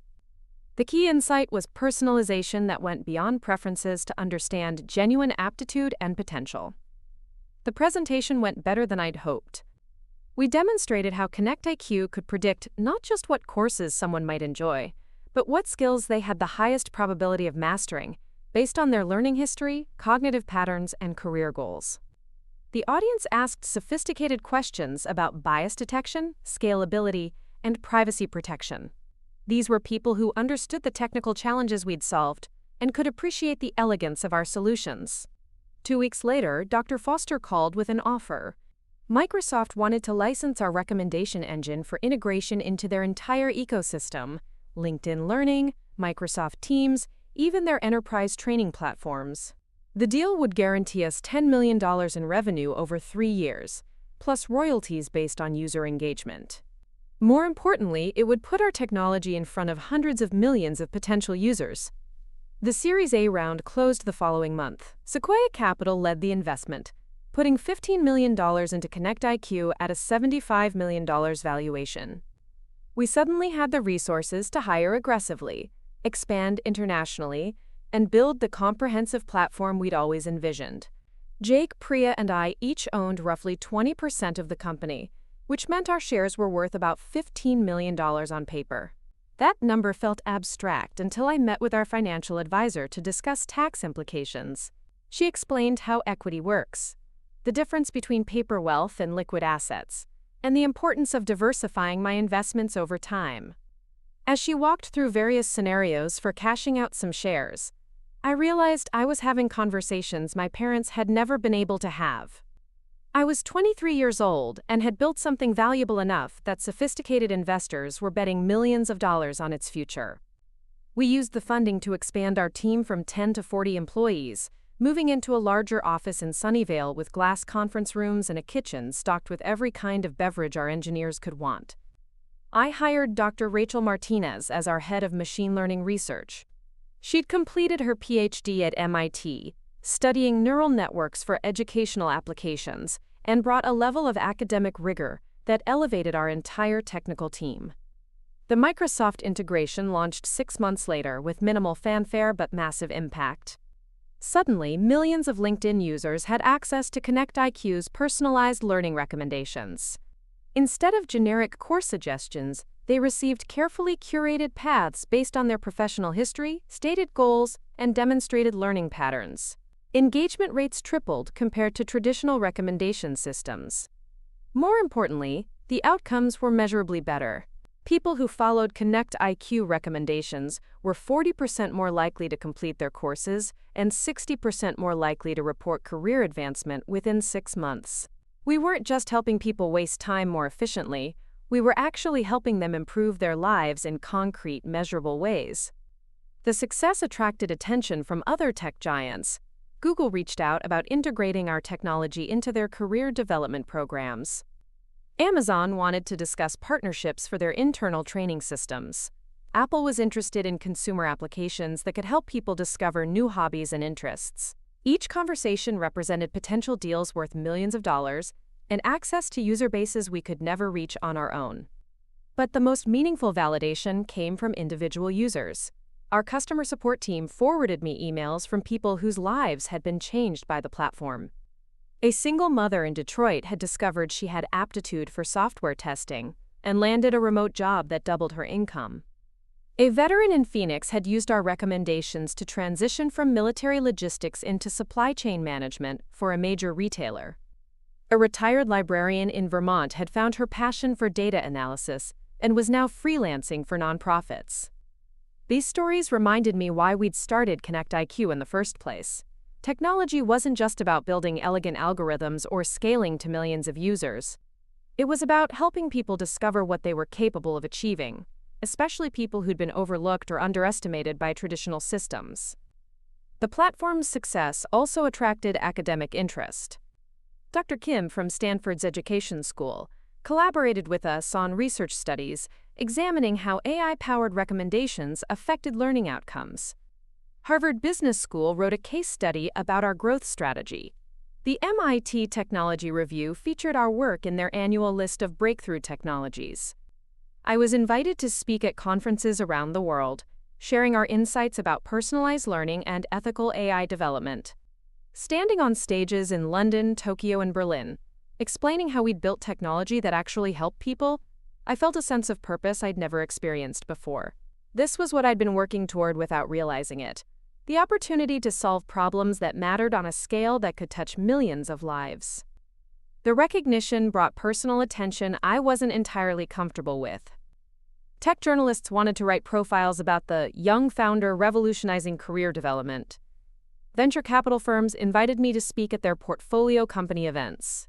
The key insight was personalization that went beyond preferences to understand genuine aptitude and potential. The presentation went better than I'd hoped. We demonstrated how ConnectIQ could predict not just what courses someone might enjoy, but what skills they had the highest probability of mastering, based on their learning history, cognitive patterns, and career goals. The audience asked sophisticated questions about bias detection, scalability, and privacy protection. These were people who understood the technical challenges we'd solved and could appreciate the elegance of our solutions. 2 weeks later, Dr. Foster called with an offer. Microsoft wanted to license our recommendation engine for integration into their entire ecosystem: LinkedIn Learning, Microsoft Teams, even their enterprise training platforms. The deal would guarantee us $10 million in revenue over 3 years, plus royalties based on user engagement. More importantly, it would put our technology in front of hundreds of millions of potential users. The Series A round closed the following month. Sequoia Capital led the investment, putting $15 million into ConnectIQ at a $75 million valuation. We suddenly had the resources to hire aggressively, expand internationally, and build the comprehensive platform we'd always envisioned. Jake, Priya, and I each owned roughly 20% of the company, which meant our shares were worth about $15 million on paper. That number felt abstract until I met with our financial advisor to discuss tax implications. She explained how equity works, the difference between paper wealth and liquid assets, and the importance of diversifying my investments over time. As she walked through various scenarios for cashing out some shares, I realized I was having conversations my parents had never been able to have. I was 23 years old and had built something valuable enough that sophisticated investors were betting millions of dollars on its future. We used the funding to expand our team from 10 to 40 employees, moving into a larger office in Sunnyvale with glass conference rooms and a kitchen stocked with every kind of beverage our engineers could want. I hired Dr. Rachel Martinez as our head of machine learning research. She'd completed her PhD at MIT, studying neural networks for educational applications, and brought a level of academic rigor that elevated our entire technical team. The Microsoft integration launched 6 months later with minimal fanfare but massive impact. Suddenly, millions of LinkedIn users had access to ConnectIQ's personalized learning recommendations. Instead of generic course suggestions, they received carefully curated paths based on their professional history, stated goals, and demonstrated learning patterns. Engagement rates tripled compared to traditional recommendation systems. More importantly, the outcomes were measurably better. People who followed ConnectIQ recommendations were 40% more likely to complete their courses and 60% more likely to report career advancement within 6 months. We weren't just helping people waste time more efficiently, we were actually helping them improve their lives in concrete, measurable ways. The success attracted attention from other tech giants. Google reached out about integrating our technology into their career development programs. Amazon wanted to discuss partnerships for their internal training systems. Apple was interested in consumer applications that could help people discover new hobbies and interests. Each conversation represented potential deals worth millions of dollars and access to user bases we could never reach on our own. But the most meaningful validation came from individual users. Our customer support team forwarded me emails from people whose lives had been changed by the platform. A single mother in Detroit had discovered she had aptitude for software testing and landed a remote job that doubled her income. A veteran in Phoenix had used our recommendations to transition from military logistics into supply chain management for a major retailer. A retired librarian in Vermont had found her passion for data analysis and was now freelancing for nonprofits. These stories reminded me why we'd started Connect IQ in the first place. Technology wasn't just about building elegant algorithms or scaling to millions of users. It was about helping people discover what they were capable of achieving, especially people who'd been overlooked or underestimated by traditional systems. The platform's success also attracted academic interest. Dr. Kim from Stanford's Education School collaborated with us on research studies examining how AI-powered recommendations affected learning outcomes. Harvard Business School wrote a case study about our growth strategy. The MIT Technology Review featured our work in their annual list of breakthrough technologies. I was invited to speak at conferences around the world, sharing our insights about personalized learning and ethical AI development. Standing on stages in London, Tokyo, and Berlin, explaining how we'd built technology that actually helped people, I felt a sense of purpose I'd never experienced before. This was what I'd been working toward without realizing it: the opportunity to solve problems that mattered on a scale that could touch millions of lives. The recognition brought personal attention I wasn't entirely comfortable with. Tech journalists wanted to write profiles about the young founder revolutionizing career development. Venture capital firms invited me to speak at their portfolio company events.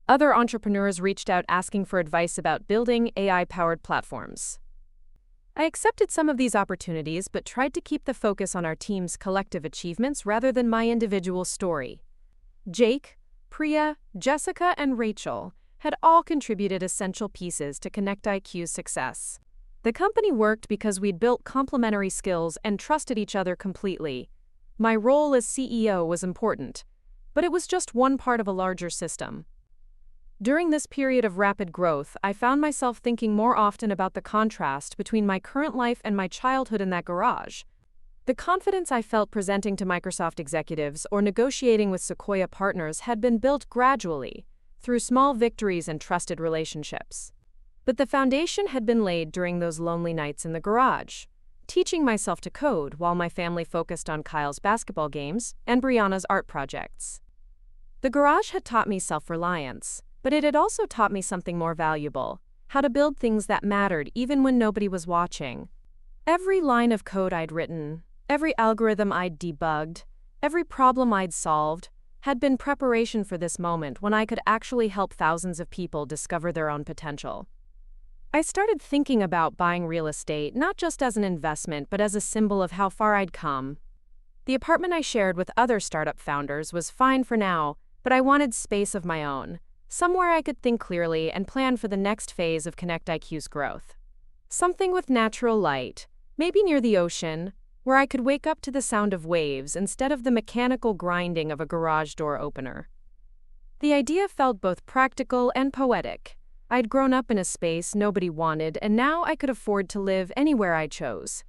Other entrepreneurs reached out asking for advice about building AI-powered platforms. I accepted some of these opportunities but tried to keep the focus on our team's collective achievements rather than my individual story. Jake, Priya, Jessica, and Rachel had all contributed essential pieces to Connect IQ's success. The company worked because we'd built complementary skills and trusted each other completely. My role as CEO was important, but it was just one part of a larger system. During this period of rapid growth, I found myself thinking more often about the contrast between my current life and my childhood in that garage. The confidence I felt presenting to Microsoft executives or negotiating with Sequoia partners had been built gradually, through small victories and trusted relationships. But the foundation had been laid during those lonely nights in the garage, teaching myself to code while my family focused on Kyle's basketball games and Brianna's art projects. The garage had taught me self-reliance, but it had also taught me something more valuable: how to build things that mattered even when nobody was watching. Every line of code I'd written, every algorithm I'd debugged, every problem I'd solved, had been preparation for this moment when I could actually help thousands of people discover their own potential. I started thinking about buying real estate not just as an investment but as a symbol of how far I'd come. The apartment I shared with other startup founders was fine for now, but I wanted space of my own, somewhere I could think clearly and plan for the next phase of Connect IQ's growth. Something with natural light, maybe near the ocean, where I could wake up to the sound of waves instead of the mechanical grinding of a garage door opener. The idea felt both practical and poetic. I'd grown up in a space nobody wanted, and now I could afford to live anywhere I chose.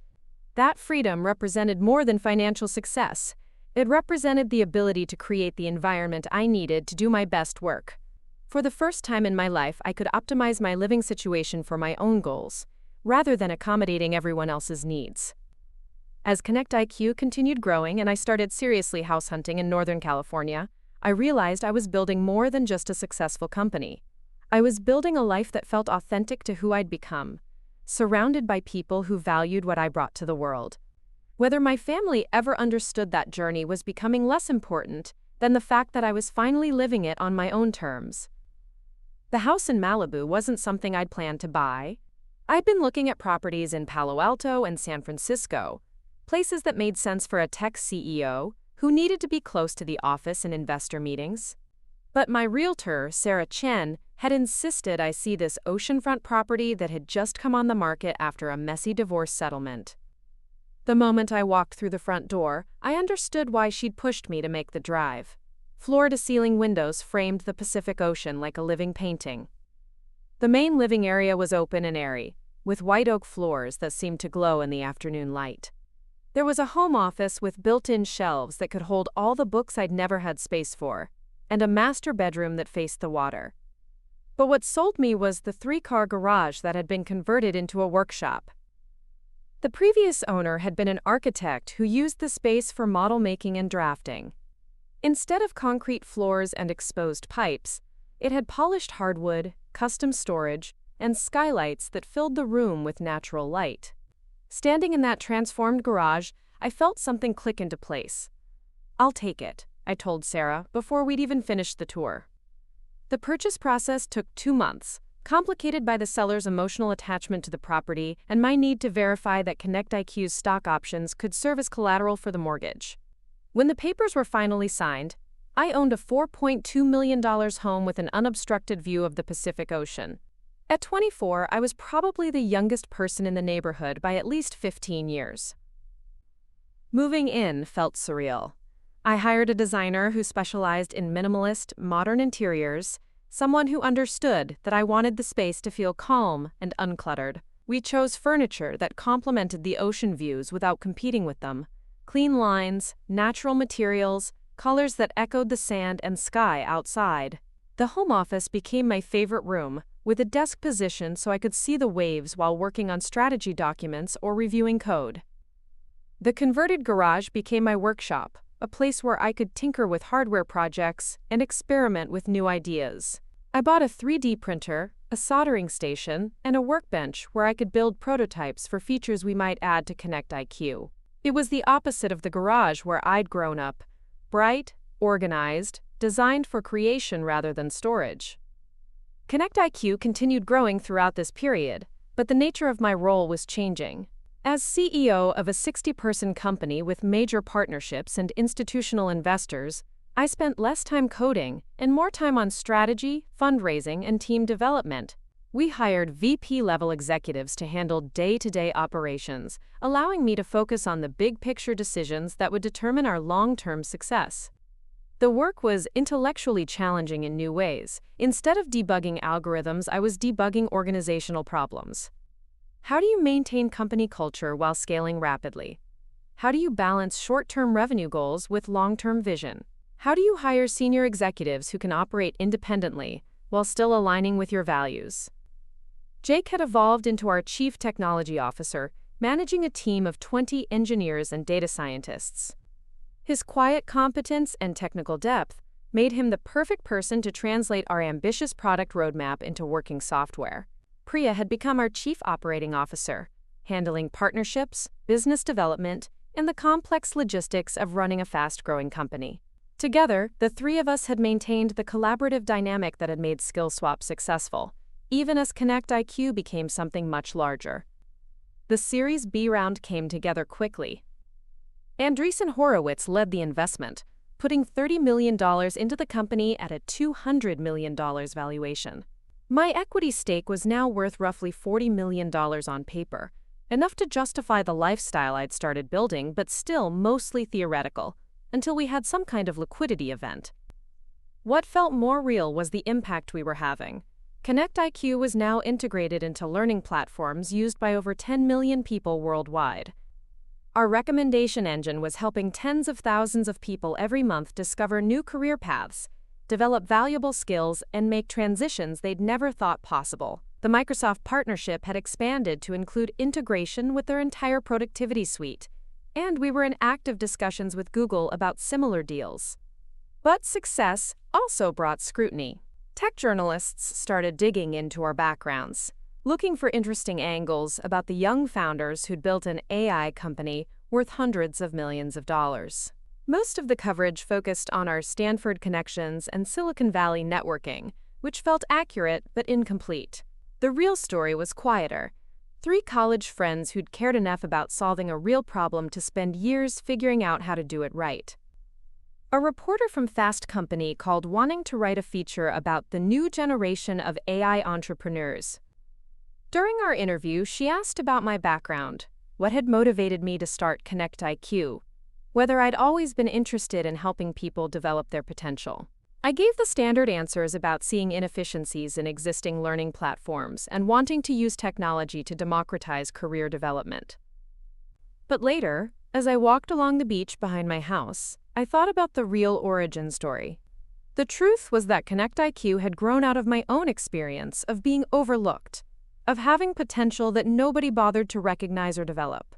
That freedom represented more than financial success. It represented the ability to create the environment I needed to do my best work. For the first time in my life, I could optimize my living situation for my own goals, rather than accommodating everyone else's needs. As Connect IQ continued growing and I started seriously house hunting in Northern California, I realized I was building more than just a successful company. I was building a life that felt authentic to who I'd become, surrounded by people who valued what I brought to the world. Whether my family ever understood that journey was becoming less important than the fact that I was finally living it on my own terms. The house in Malibu wasn't something I'd planned to buy. I'd been looking at properties in Palo Alto and San Francisco, places that made sense for a tech CEO who needed to be close to the office and investor meetings. But my realtor, Sarah Chen, had insisted I see this oceanfront property that had just come on the market after a messy divorce settlement. The moment I walked through the front door, I understood why she'd pushed me to make the drive. Floor-to-ceiling windows framed the Pacific Ocean like a living painting. The main living area was open and airy, with white oak floors that seemed to glow in the afternoon light. There was a home office with built-in shelves that could hold all the books I'd never had space for, and a master bedroom that faced the water. But what sold me was the 3-car garage that had been converted into a workshop. The The previous owner had been an architect who used the space for model making and drafting. Instead of concrete floors and exposed pipes, it had polished hardwood, custom storage, and skylights that filled the room with natural light. Standing in that transformed garage, I felt something click into place. "I'll take it," I told Sarah before we'd even finished the tour. The purchase process took 2 months, complicated by the seller's emotional attachment to the property and my need to verify that ConnectIQ's stock options could serve as collateral for the mortgage. When the papers were finally signed, I owned a $4.2 million home with an unobstructed view of the Pacific Ocean. At 24, I was probably the youngest person in the neighborhood by at least 15 years. Moving in felt surreal. I hired a designer who specialized in minimalist, modern interiors, someone who understood that I wanted the space to feel calm and uncluttered. We chose furniture that complemented the ocean views without competing with them. Clean lines, natural materials, colors that echoed the sand and sky outside. The home office became my favorite room, with a desk positioned so I could see the waves while working on strategy documents or reviewing code. The converted garage became my workshop, a place where I could tinker with hardware projects and experiment with new ideas. I bought a 3D printer, a soldering station, and a workbench where I could build prototypes for features we might add to ConnectIQ. It was the opposite of the garage where I'd grown up: bright, organized, designed for creation rather than storage. ConnectIQ continued growing throughout this period, but the nature of my role was changing. As CEO of a 60-person company with major partnerships and institutional investors, I spent less time coding and more time on strategy, fundraising, and team development. We hired VP-level executives to handle day-to-day operations, allowing me to focus on the big-picture decisions that would determine our long-term success. The work was intellectually challenging in new ways. Instead of debugging algorithms, I was debugging organizational problems. How do you maintain company culture while scaling rapidly? How do you balance short-term revenue goals with long-term vision? How do you hire senior executives who can operate independently while still aligning with your values? Jake had evolved into our Chief Technology Officer, managing a team of 20 engineers and data scientists. His quiet competence and technical depth made him the perfect person to translate our ambitious product roadmap into working software. Priya had become our Chief Operating Officer, handling partnerships, business development, and the complex logistics of running a fast-growing company. Together, the three of us had maintained the collaborative dynamic that had made SkillSwap successful, even as ConnectIQ became something much larger. The Series B round came together quickly. Andreessen Horowitz led the investment, putting $30 million into the company at a $200 million valuation. My equity stake was now worth roughly $40 million on paper, enough to justify the lifestyle I'd started building, but still mostly theoretical, until we had some kind of liquidity event. What felt more real was the impact we were having. ConnectIQ was now integrated into learning platforms used by over 10 million people worldwide. Our recommendation engine was helping tens of thousands of people every month discover new career paths, develop valuable skills, and make transitions they'd never thought possible. The Microsoft partnership had expanded to include integration with their entire productivity suite, and we were in active discussions with Google about similar deals. But success also brought scrutiny. Tech journalists started digging into our backgrounds, looking for interesting angles about the young founders who'd built an AI company worth hundreds of millions of dollars. Most of the coverage focused on our Stanford connections and Silicon Valley networking, which felt accurate but incomplete. The real story was quieter. 3 college friends who'd cared enough about solving a real problem to spend years figuring out how to do it right. A reporter from Fast Company called wanting to write a feature about the new generation of AI entrepreneurs. During our interview, she asked about my background, what had motivated me to start ConnectIQ, whether I'd always been interested in helping people develop their potential. I gave the standard answers about seeing inefficiencies in existing learning platforms and wanting to use technology to democratize career development. But later, as I walked along the beach behind my house, I thought about the real origin story. The truth was that ConnectIQ had grown out of my own experience of being overlooked, of having potential that nobody bothered to recognize or develop.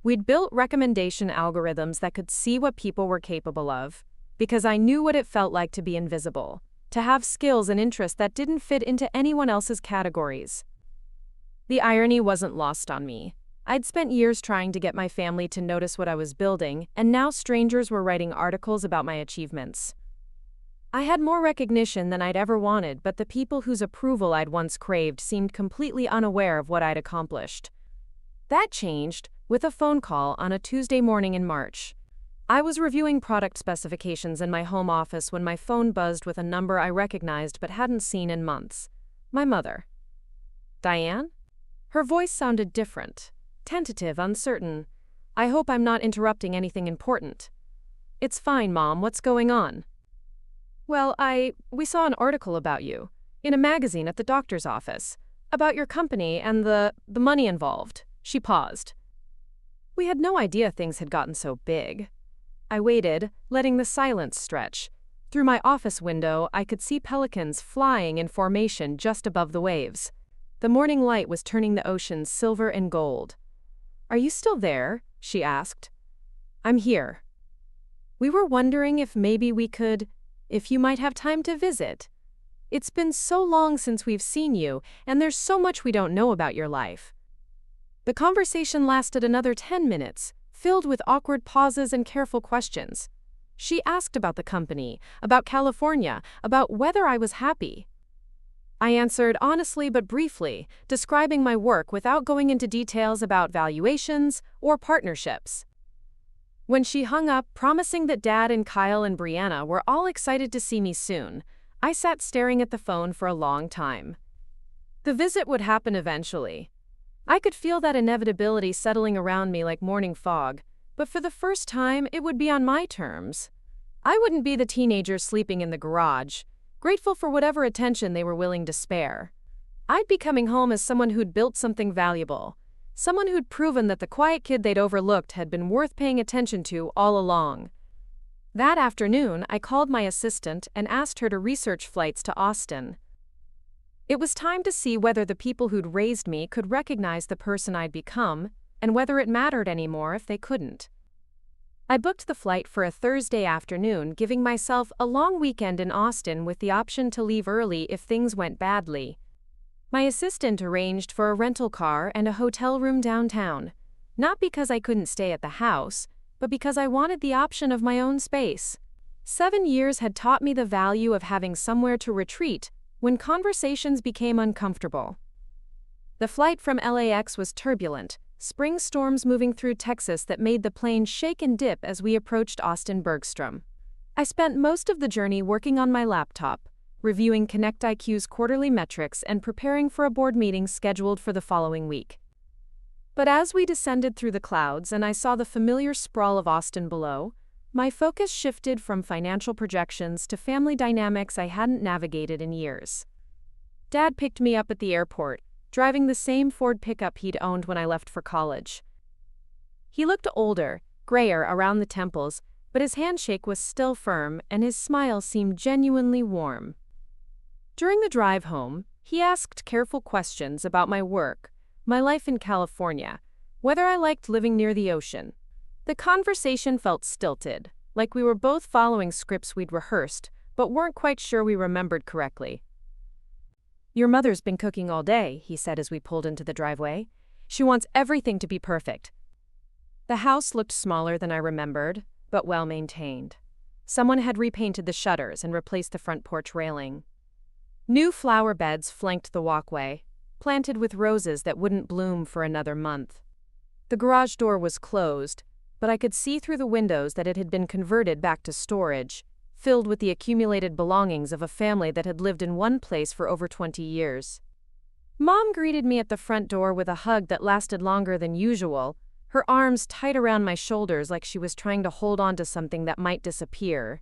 We'd built recommendation algorithms that could see what people were capable of, because I knew what it felt like to be invisible, to have skills and interests that didn't fit into anyone else's categories. The irony wasn't lost on me. I'd spent years trying to get my family to notice what I was building, and now strangers were writing articles about my achievements. I had more recognition than I'd ever wanted, but the people whose approval I'd once craved seemed completely unaware of what I'd accomplished. That changed with a phone call on a Tuesday morning in March. I was reviewing product specifications in my home office when my phone buzzed with a number I recognized but hadn't seen in months. My mother. Diane? Her voice sounded different, tentative, uncertain. I hope I'm not interrupting anything important. It's fine, Mom. What's going on? Well, we saw an article about you in a magazine at the doctor's office about your company and the money involved. She paused. We had no idea things had gotten so big. I waited, letting the silence stretch. Through my office window, I could see pelicans flying in formation just above the waves. The morning light was turning the ocean silver and gold. Are you still there? She asked. I'm here. We were wondering if you might have time to visit. It's been so long since we've seen you, and there's so much we don't know about your life. The conversation lasted another 10 minutes, filled with awkward pauses and careful questions. She asked about the company, about California, about whether I was happy. I answered honestly but briefly, describing my work without going into details about valuations or partnerships. When she hung up, promising that Dad and Kyle and Brianna were all excited to see me soon, I sat staring at the phone for a long time. The visit would happen eventually. I could feel that inevitability settling around me like morning fog, but for the first time, it would be on my terms. I wouldn't be the teenager sleeping in the garage, grateful for whatever attention they were willing to spare. I'd be coming home as someone who'd built something valuable, someone who'd proven that the quiet kid they'd overlooked had been worth paying attention to all along. That afternoon, I called my assistant and asked her to research flights to Austin. It was time to see whether the people who'd raised me could recognize the person I'd become, and whether it mattered anymore if they couldn't. I booked the flight for a Thursday afternoon, giving myself a long weekend in Austin with the option to leave early if things went badly. My assistant arranged for a rental car and a hotel room downtown, not because I couldn't stay at the house, but because I wanted the option of my own space. 7 years had taught me the value of having somewhere to retreat when conversations became uncomfortable. The flight from LAX was turbulent, spring storms moving through Texas that made the plane shake and dip as we approached Austin-Bergstrom. I spent most of the journey working on my laptop, reviewing ConnectIQ's quarterly metrics and preparing for a board meeting scheduled for the following week. But as we descended through the clouds and I saw the familiar sprawl of Austin below, my focus shifted from financial projections to family dynamics I hadn't navigated in years. Dad picked me up at the airport, driving the same Ford pickup he'd owned when I left for college. He looked older, grayer around the temples, but his handshake was still firm and his smile seemed genuinely warm. During the drive home, he asked careful questions about my work, my life in California, whether I liked living near the ocean. The conversation felt stilted, like we were both following scripts we'd rehearsed, but weren't quite sure we remembered correctly. Your mother's been cooking all day, he said as we pulled into the driveway. She wants everything to be perfect. The house looked smaller than I remembered, but well maintained. Someone had repainted the shutters and replaced the front porch railing. New flower beds flanked the walkway, planted with roses that wouldn't bloom for another month. The garage door was closed, but I could see through the windows that it had been converted back to storage, filled with the accumulated belongings of a family that had lived in one place for over 20 years. Mom greeted me at the front door with a hug that lasted longer than usual, her arms tight around my shoulders like she was trying to hold on to something that might disappear.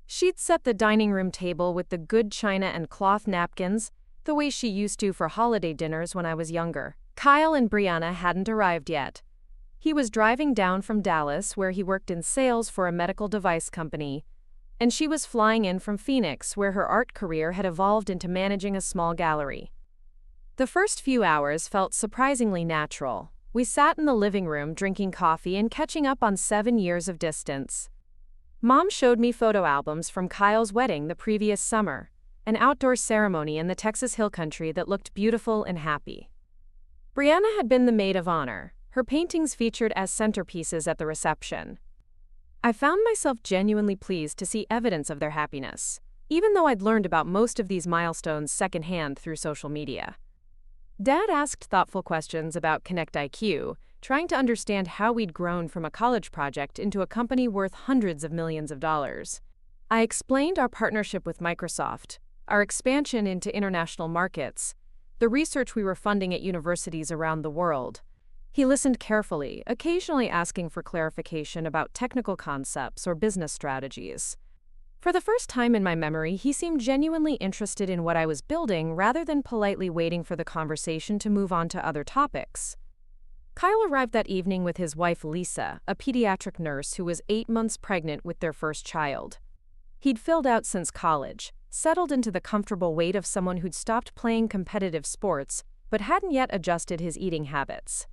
She'd set the dining room table with the good china and cloth napkins, the way she used to for holiday dinners when I was younger. Kyle and Brianna hadn't arrived yet. He was driving down from Dallas, where he worked in sales for a medical device company, and she was flying in from Phoenix, where her art career had evolved into managing a small gallery. The first few hours felt surprisingly natural, We sat in the living room drinking coffee and catching up on 7 years of distance. Mom showed me photo albums from Kyle's wedding the previous summer, an outdoor ceremony in the Texas Hill Country that looked beautiful and happy. Brianna had been the maid of honor, her paintings featured as centerpieces at the reception. I found myself genuinely pleased to see evidence of their happiness, even though I'd learned about most of these milestones secondhand through social media. Dad asked thoughtful questions about Connect IQ, trying to understand how we'd grown from a college project into a company worth hundreds of millions of dollars. I explained our partnership with Microsoft, our expansion into international markets, the research we were funding at universities around the world. He listened carefully, occasionally asking for clarification about technical concepts or business strategies. For the first time in my memory, he seemed genuinely interested in what I was building rather than politely waiting for the conversation to move on to other topics. Kyle arrived that evening with his wife Lisa, a pediatric nurse who was 8 months pregnant with their first child. He'd filled out since college, settled into the comfortable weight of someone who'd stopped playing competitive sports but hadn't yet adjusted his eating habits.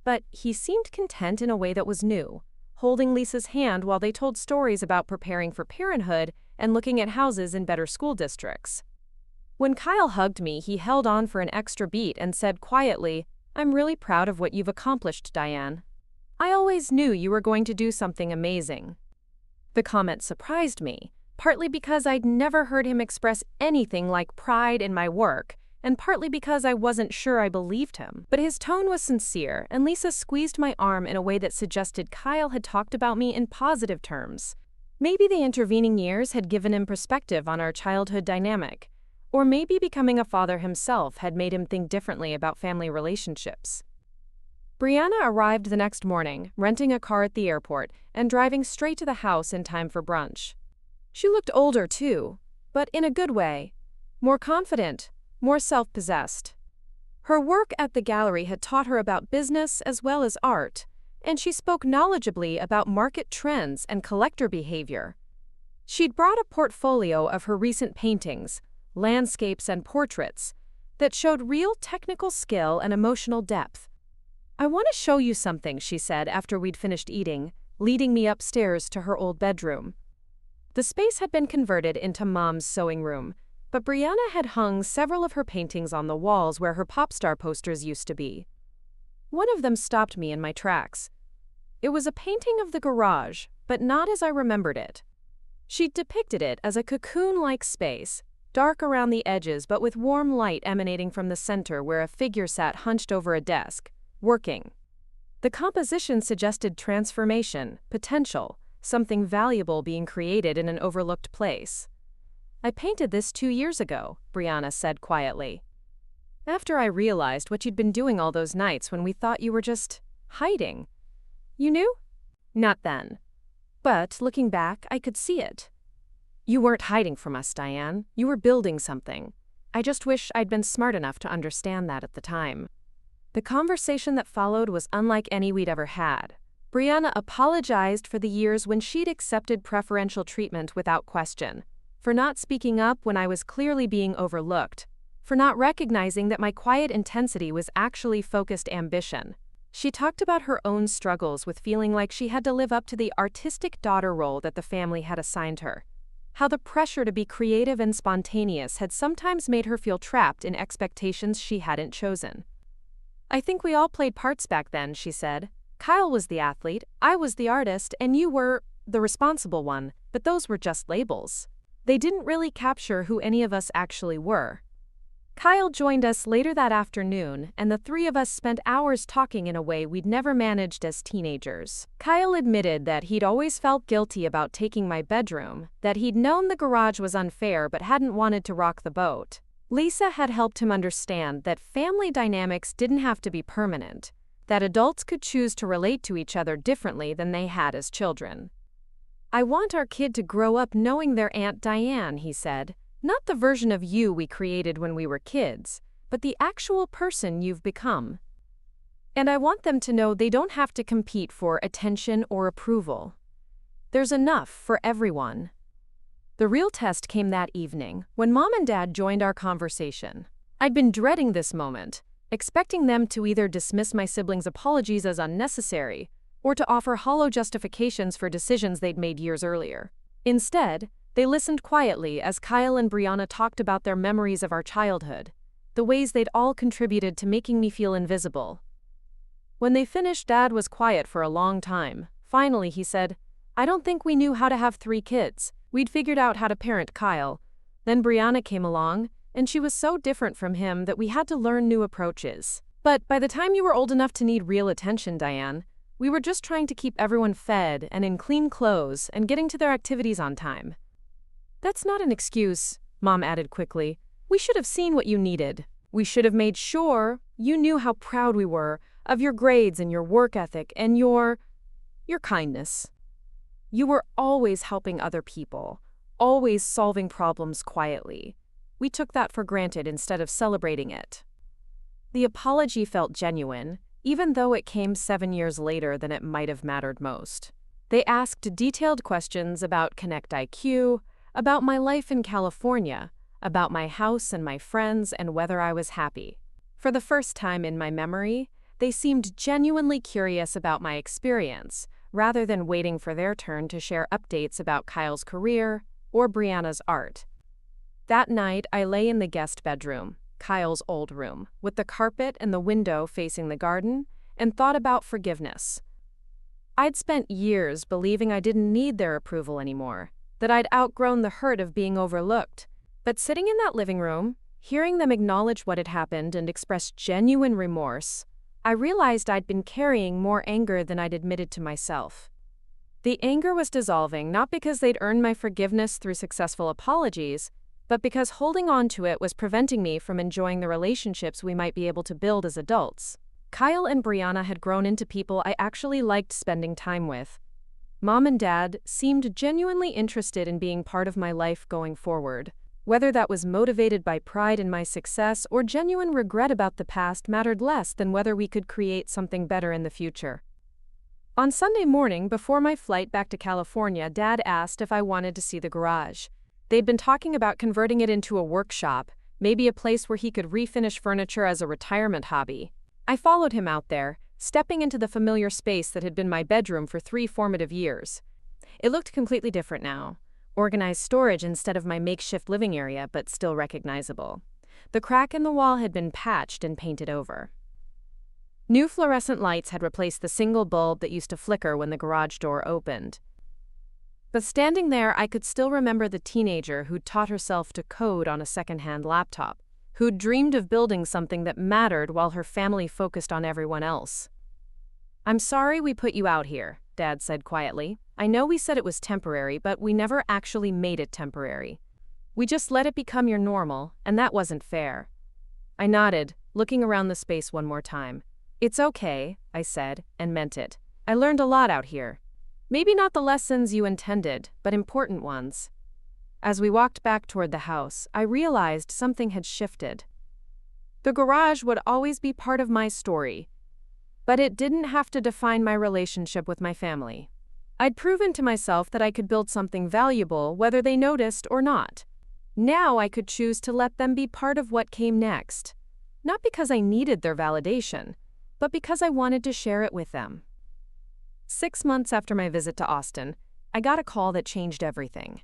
But he seemed content in a way that was new, holding Lisa's hand while they told stories about preparing for parenthood and looking at houses in better school districts. When Kyle hugged me, he held on for an extra beat and said quietly, "I'm really proud of what you've accomplished, Diane. I always knew you were going to do something amazing." The comment surprised me, partly because I'd never heard him express anything like pride in my work, and partly because I wasn't sure I believed him. But his tone was sincere, and Lisa squeezed my arm in a way that suggested Kyle had talked about me in positive terms. Maybe the intervening years had given him perspective on our childhood dynamic, or maybe becoming a father himself had made him think differently about family relationships. Brianna arrived the next morning, renting a car at the airport and driving straight to the house in time for brunch. She looked older too, but in a good way, more confident, more self-possessed. Her work at the gallery had taught her about business as well as art, and she spoke knowledgeably about market trends and collector behavior. She'd brought a portfolio of her recent paintings, landscapes and portraits, that showed real technical skill and emotional depth. "I want to show you something," she said after we'd finished eating, leading me upstairs to her old bedroom. The space had been converted into Mom's sewing room, but Brianna had hung several of her paintings on the walls where her pop star posters used to be. One of them stopped me in my tracks. It was a painting of the garage, but not as I remembered it. She'd depicted it as a cocoon-like space, dark around the edges but with warm light emanating from the center where a figure sat hunched over a desk, working. The composition suggested transformation, potential, something valuable being created in an overlooked place. "I painted this 2 years ago," Brianna said quietly. "After I realized what you'd been doing all those nights when we thought you were just hiding." "You knew?" "Not then. But looking back, I could see it." "You weren't hiding from us, Diane. You were building something. I just wish I'd been smart enough to understand that at the time." The conversation that followed was unlike any we'd ever had. Brianna apologized for the years when she'd accepted preferential treatment without question, for not speaking up when I was clearly being overlooked, for not recognizing that my quiet intensity was actually focused ambition. She talked about her own struggles with feeling like she had to live up to the artistic daughter role that the family had assigned her, how the pressure to be creative and spontaneous had sometimes made her feel trapped in expectations she hadn't chosen. "I think we all played parts back then," she said. "Kyle was the athlete, I was the artist, and you were the responsible one, but those were just labels. They didn't really capture who any of us actually were." Kyle joined us later that afternoon, and the three of us spent hours talking in a way we'd never managed as teenagers. Kyle admitted that he'd always felt guilty about taking my bedroom, that he'd known the garage was unfair but hadn't wanted to rock the boat. Lisa had helped him understand that family dynamics didn't have to be permanent, that adults could choose to relate to each other differently than they had as children. "I want our kid to grow up knowing their Aunt Diane," he said. "Not the version of you we created when we were kids, but the actual person you've become. And I want them to know they don't have to compete for attention or approval. There's enough for everyone." The real test came that evening, when Mom and Dad joined our conversation. I'd been dreading this moment, expecting them to either dismiss my siblings' apologies as unnecessary or to offer hollow justifications for decisions they'd made years earlier. Instead, they listened quietly as Kyle and Brianna talked about their memories of our childhood, the ways they'd all contributed to making me feel invisible. When they finished, Dad was quiet for a long time. Finally, he said, "I don't think we knew how to have 3 kids. We'd figured out how to parent Kyle. Then Brianna came along, and she was so different from him that we had to learn new approaches. But by the time you were old enough to need real attention, Diane, we were just trying to keep everyone fed and in clean clothes and getting to their activities on time." "That's not an excuse," Mom added quickly. "We should have seen what you needed. We should have made sure you knew how proud we were of your grades and your work ethic and your kindness. You were always helping other people, always solving problems quietly. We took that for granted instead of celebrating it." The apology felt genuine, even though it came 7 years later than it might have mattered most. They asked detailed questions about Connect IQ, about my life in California, about my house and my friends, and whether I was happy. For the first time in my memory, they seemed genuinely curious about my experience, rather than waiting for their turn to share updates about Kyle's career or Brianna's art. That night, I lay in the guest bedroom, Kyle's old room, with the carpet and the window facing the garden, and thought about forgiveness. I'd spent years believing I didn't need their approval anymore, that I'd outgrown the hurt of being overlooked. But sitting in that living room, hearing them acknowledge what had happened and express genuine remorse, I realized I'd been carrying more anger than I'd admitted to myself. The anger was dissolving not because they'd earned my forgiveness through successful apologies, but because holding on to it was preventing me from enjoying the relationships we might be able to build as adults. Kyle and Brianna had grown into people I actually liked spending time with. Mom and Dad seemed genuinely interested in being part of my life going forward. Whether that was motivated by pride in my success or genuine regret about the past mattered less than whether we could create something better in the future. On Sunday morning, before my flight back to California, Dad asked if I wanted to see the garage. They'd been talking about converting it into a workshop, maybe a place where he could refinish furniture as a retirement hobby. I followed him out there, stepping into the familiar space that had been my bedroom for 3 formative years. It looked completely different now. Organized storage instead of my makeshift living area, but still recognizable. The crack in the wall had been patched and painted over. New fluorescent lights had replaced the single bulb that used to flicker when the garage door opened. But standing there, I could still remember the teenager who'd taught herself to code on a secondhand laptop, who'd dreamed of building something that mattered while her family focused on everyone else. "I'm sorry we put you out here," Dad said quietly. "I know we said it was temporary, but we never actually made it temporary. We just let it become your normal, and that wasn't fair." I nodded, looking around the space one more time. "It's okay," I said, and meant it. "I learned a lot out here. Maybe not the lessons you intended, but important ones." As we walked back toward the house, I realized something had shifted. The garage would always be part of my story, but it didn't have to define my relationship with my family. I'd proven to myself that I could build something valuable whether they noticed or not. Now I could choose to let them be part of what came next. Not because I needed their validation, but because I wanted to share it with them. 6 months after my visit to Austin, I got a call that changed everything.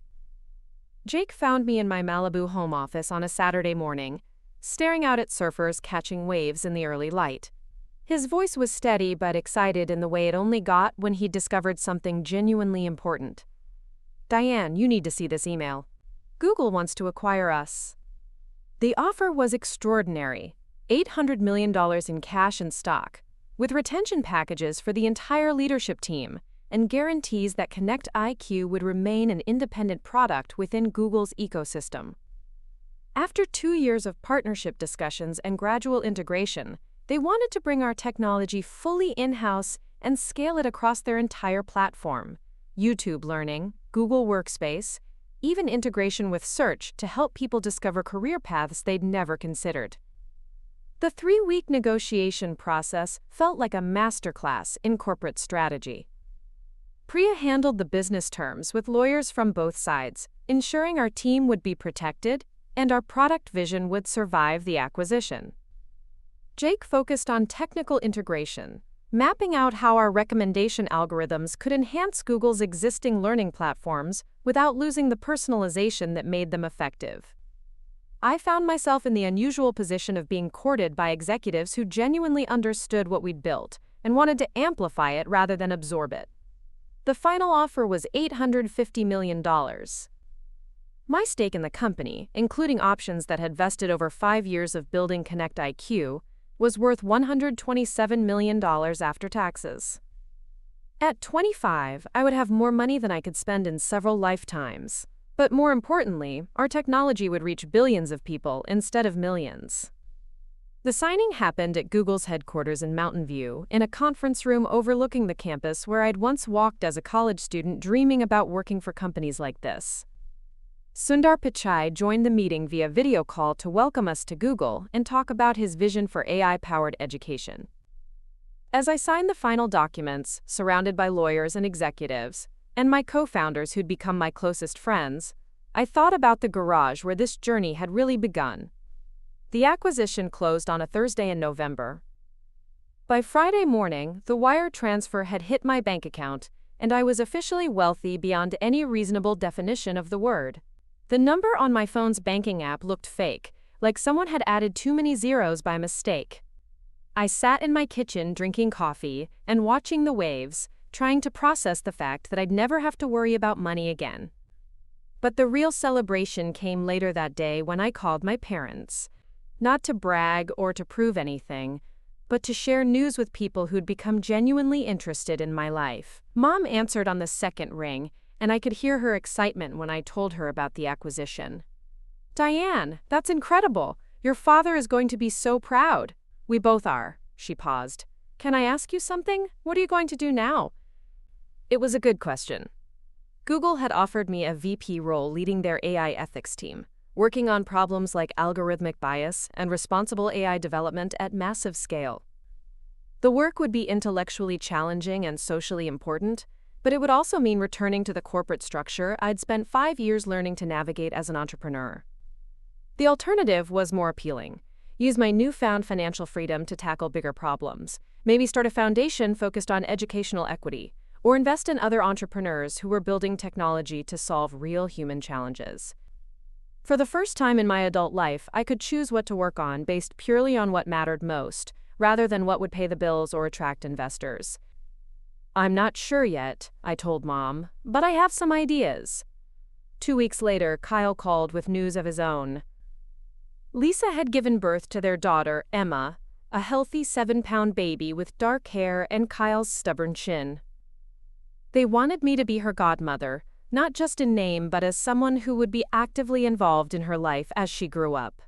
Jake found me in my Malibu home office on a Saturday morning, staring out at surfers catching waves in the early light. His voice was steady but excited in the way it only got when he discovered something genuinely important. "Diane, you need to see this email. Google wants to acquire us." The offer was extraordinary, $800 million in cash and stock, with retention packages for the entire leadership team, and guarantees that Connect IQ would remain an independent product within Google's ecosystem. After 2 years of partnership discussions and gradual integration, they wanted to bring our technology fully in-house and scale it across their entire platform: YouTube Learning, Google Workspace, even integration with search to help people discover career paths they'd never considered. The 3-week negotiation process felt like a masterclass in corporate strategy. Priya handled the business terms with lawyers from both sides, ensuring our team would be protected and our product vision would survive the acquisition. Jake focused on technical integration, mapping out how our recommendation algorithms could enhance Google's existing learning platforms without losing the personalization that made them effective. I found myself in the unusual position of being courted by executives who genuinely understood what we'd built and wanted to amplify it rather than absorb it. The final offer was $850 million. My stake in the company, including options that had vested over 5 years of building Connect IQ, was worth $127 million after taxes. At 25, I would have more money than I could spend in several lifetimes. But more importantly, our technology would reach billions of people instead of millions. The signing happened at Google's headquarters in Mountain View, in a conference room overlooking the campus where I'd once walked as a college student dreaming about working for companies like this. Sundar Pichai joined the meeting via video call to welcome us to Google and talk about his vision for AI-powered education. As I signed the final documents, surrounded by lawyers and executives, and my co-founders who'd become my closest friends, I thought about the garage where this journey had really begun. The acquisition closed on a Thursday in November. By Friday morning, the wire transfer had hit my bank account, and I was officially wealthy beyond any reasonable definition of the word. The number on my phone's banking app looked fake, like someone had added too many zeros by mistake. I sat in my kitchen drinking coffee and watching the waves, trying to process the fact that I'd never have to worry about money again. But the real celebration came later that day when I called my parents. Not to brag or to prove anything, but to share news with people who'd become genuinely interested in my life. Mom answered on the second ring, and I could hear her excitement when I told her about the acquisition. "Diane, that's incredible. Your father is going to be so proud." "We both are," she paused. "Can I ask you something? What are you going to do now?" It was a good question. Google had offered me a VP role leading their AI ethics team, working on problems like algorithmic bias and responsible AI development at massive scale. The work would be intellectually challenging and socially important, but it would also mean returning to the corporate structure I'd spent 5 years learning to navigate as an entrepreneur. The alternative was more appealing. Use my newfound financial freedom to tackle bigger problems, maybe start a foundation focused on educational equity, or invest in other entrepreneurs who were building technology to solve real human challenges. For the first time in my adult life, I could choose what to work on based purely on what mattered most, rather than what would pay the bills or attract investors. "I'm not sure yet," I told Mom, "but I have some ideas." 2 weeks later, Kyle called with news of his own. Lisa had given birth to their daughter, Emma, a healthy 7-pound baby with dark hair and Kyle's stubborn chin. They wanted me to be her godmother, not just in name but as someone who would be actively involved in her life as she grew up.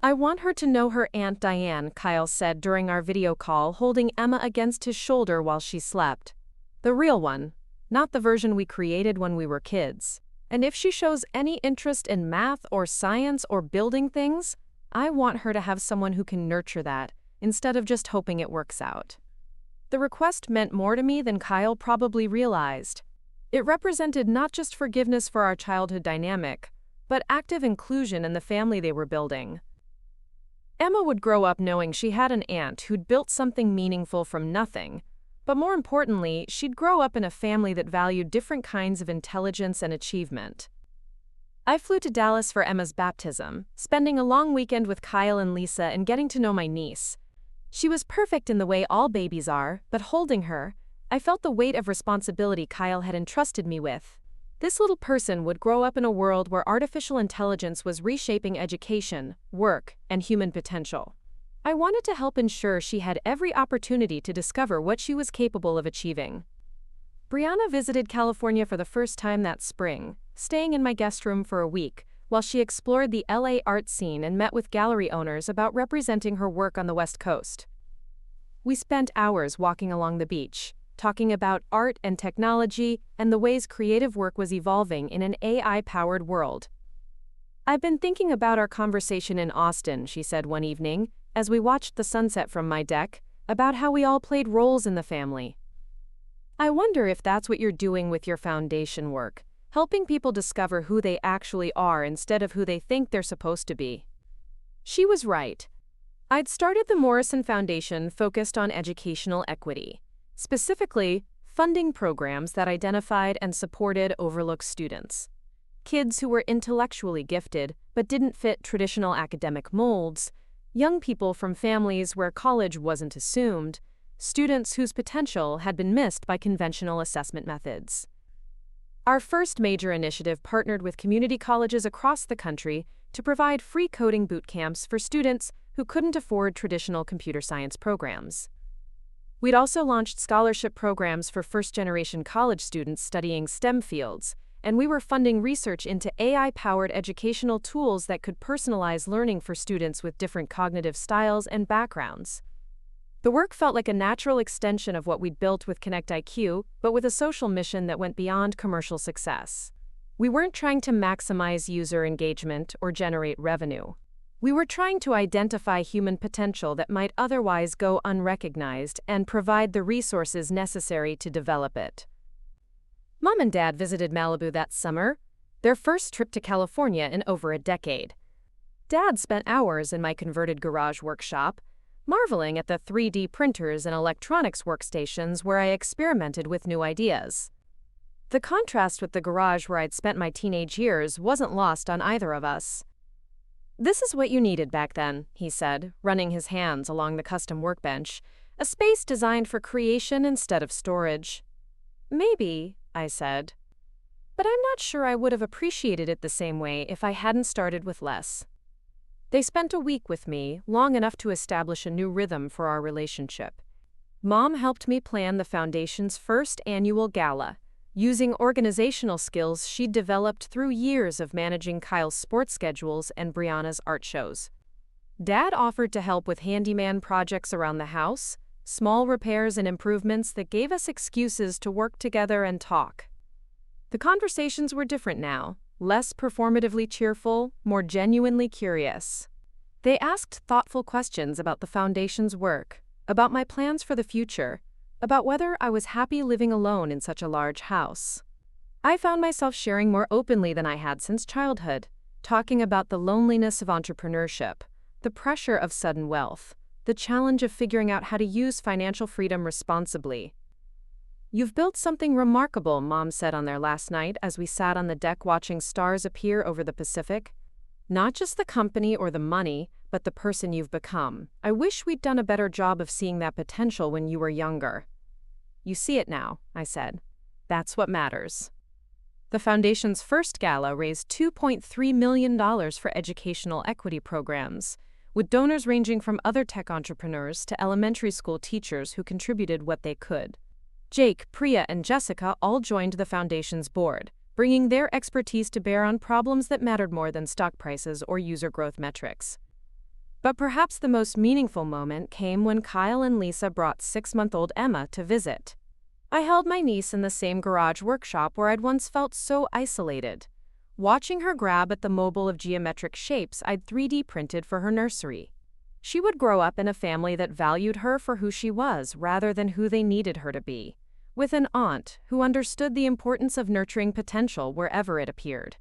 "I want her to know her Aunt Diane," Kyle said during our video call, holding Emma against his shoulder while she slept. "The real one, not the version we created when we were kids. And if she shows any interest in math or science or building things, I want her to have someone who can nurture that, instead of just hoping it works out." The request meant more to me than Kyle probably realized. It represented not just forgiveness for our childhood dynamic, but active inclusion in the family they were building. Emma would grow up knowing she had an aunt who'd built something meaningful from nothing, but more importantly, she'd grow up in a family that valued different kinds of intelligence and achievement. I flew to Dallas for Emma's baptism, spending a long weekend with Kyle and Lisa and getting to know my niece. She was perfect in the way all babies are, but holding her, I felt the weight of responsibility Kyle had entrusted me with. This little person would grow up in a world where artificial intelligence was reshaping education, work, and human potential. I wanted to help ensure she had every opportunity to discover what she was capable of achieving. Brianna visited California for the first time that spring, staying in my guest room for a week, while she explored the LA art scene and met with gallery owners about representing her work on the West Coast. We spent hours walking along the beach, talking about art and technology and the ways creative work was evolving in an AI-powered world. "I've been thinking about our conversation in Austin," she said one evening, as we watched the sunset from my deck, "about how we all played roles in the family. I wonder if that's what you're doing with your foundation work, helping people discover who they actually are instead of who they think they're supposed to be." She was right. I'd started the Morrison Foundation focused on educational equity, specifically funding programs that identified and supported overlooked students. Kids who were intellectually gifted but didn't fit traditional academic molds, young people from families where college wasn't assumed, students whose potential had been missed by conventional assessment methods. Our first major initiative partnered with community colleges across the country to provide free coding boot camps for students who couldn't afford traditional computer science programs. We'd also launched scholarship programs for first-generation college students studying STEM fields, and we were funding research into AI-powered educational tools that could personalize learning for students with different cognitive styles and backgrounds. The work felt like a natural extension of what we'd built with Connect IQ, but with a social mission that went beyond commercial success. We weren't trying to maximize user engagement or generate revenue. We were trying to identify human potential that might otherwise go unrecognized and provide the resources necessary to develop it. Mom and Dad visited Malibu that summer, their first trip to California in over a decade. Dad spent hours in my converted garage workshop, marveling at the 3D printers and electronics workstations where I experimented with new ideas. The contrast with the garage where I'd spent my teenage years wasn't lost on either of us. "This is what you needed back then," he said, running his hands along the custom workbench, "a space designed for creation instead of storage." "Maybe," I said, "but I'm not sure I would have appreciated it the same way if I hadn't started with less." They spent a week with me, long enough to establish a new rhythm for our relationship. Mom helped me plan the Foundation's first annual gala, using organizational skills she'd developed through years of managing Kyle's sports schedules and Brianna's art shows. Dad offered to help with handyman projects around the house, small repairs and improvements that gave us excuses to work together and talk. The conversations were different now, less performatively cheerful, more genuinely curious. They asked thoughtful questions about the Foundation's work, about my plans for the future, about whether I was happy living alone in such a large house. I found myself sharing more openly than I had since childhood, talking about the loneliness of entrepreneurship, the pressure of sudden wealth, the challenge of figuring out how to use financial freedom responsibly. "You've built something remarkable," Mom said on their last night as we sat on the deck watching stars appear over the Pacific. "Not just the company or the money, but the person you've become. I wish we'd done a better job of seeing that potential when you were younger." "You see it now," I said. "That's what matters." The Foundation's first gala raised $2.3 million for educational equity programs, with donors ranging from other tech entrepreneurs to elementary school teachers who contributed what they could. Jake, Priya, and Jessica all joined the Foundation's board, bringing their expertise to bear on problems that mattered more than stock prices or user growth metrics. But perhaps the most meaningful moment came when Kyle and Lisa brought 6-month-old Emma to visit. I held my niece in the same garage workshop where I'd once felt so isolated, watching her grab at the mobile of geometric shapes I'd 3D printed for her nursery. She would grow up in a family that valued her for who she was rather than who they needed her to be, with an aunt who understood the importance of nurturing potential wherever it appeared.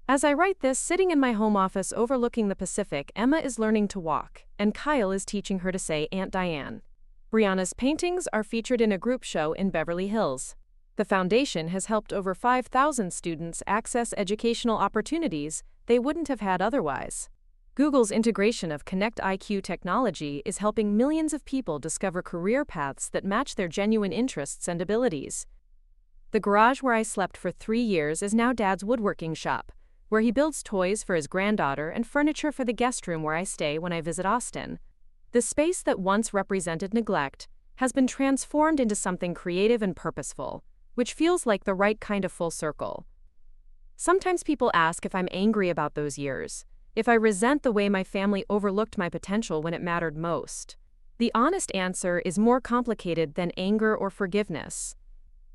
As I write this, sitting in my home office overlooking the Pacific, Emma is learning to walk, and Kyle is teaching her to say Aunt Diane. Brianna's paintings are featured in a group show in Beverly Hills. The Foundation has helped over 5,000 students access educational opportunities they wouldn't have had otherwise. Google's integration of Connect IQ technology is helping millions of people discover career paths that match their genuine interests and abilities. The garage where I slept for 3 years is now Dad's woodworking shop, where he builds toys for his granddaughter and furniture for the guest room where I stay when I visit Austin. The space that once represented neglect has been transformed into something creative and purposeful, which feels like the right kind of full circle. Sometimes people ask if I'm angry about those years, if I resent the way my family overlooked my potential when it mattered most. The honest answer is more complicated than anger or forgiveness.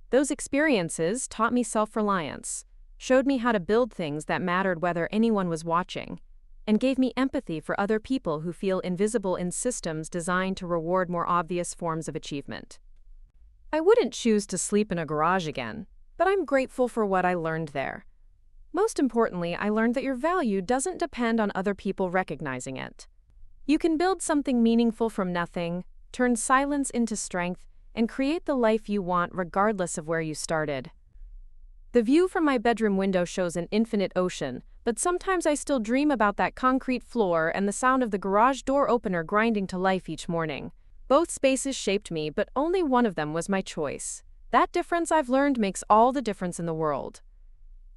Those experiences taught me self-reliance, showed me how to build things that mattered whether anyone was watching, and gave me empathy for other people who feel invisible in systems designed to reward more obvious forms of achievement. I wouldn't choose to sleep in a garage again, but I'm grateful for what I learned there. Most importantly, I learned that your value doesn't depend on other people recognizing it. You can build something meaningful from nothing, turn silence into strength, and create the life you want regardless of where you started. The view from my bedroom window shows an infinite ocean, but sometimes I still dream about that concrete floor and the sound of the garage door opener grinding to life each morning. Both spaces shaped me, but only one of them was my choice. That difference I've learned makes all the difference in the world.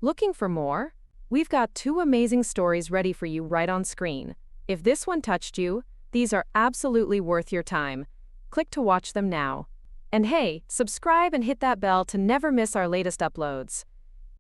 Looking for more? We've got 2 amazing stories ready for you right on screen. If this one touched you, these are absolutely worth your time. Click to watch them now. And hey, subscribe and hit that bell to never miss our latest uploads.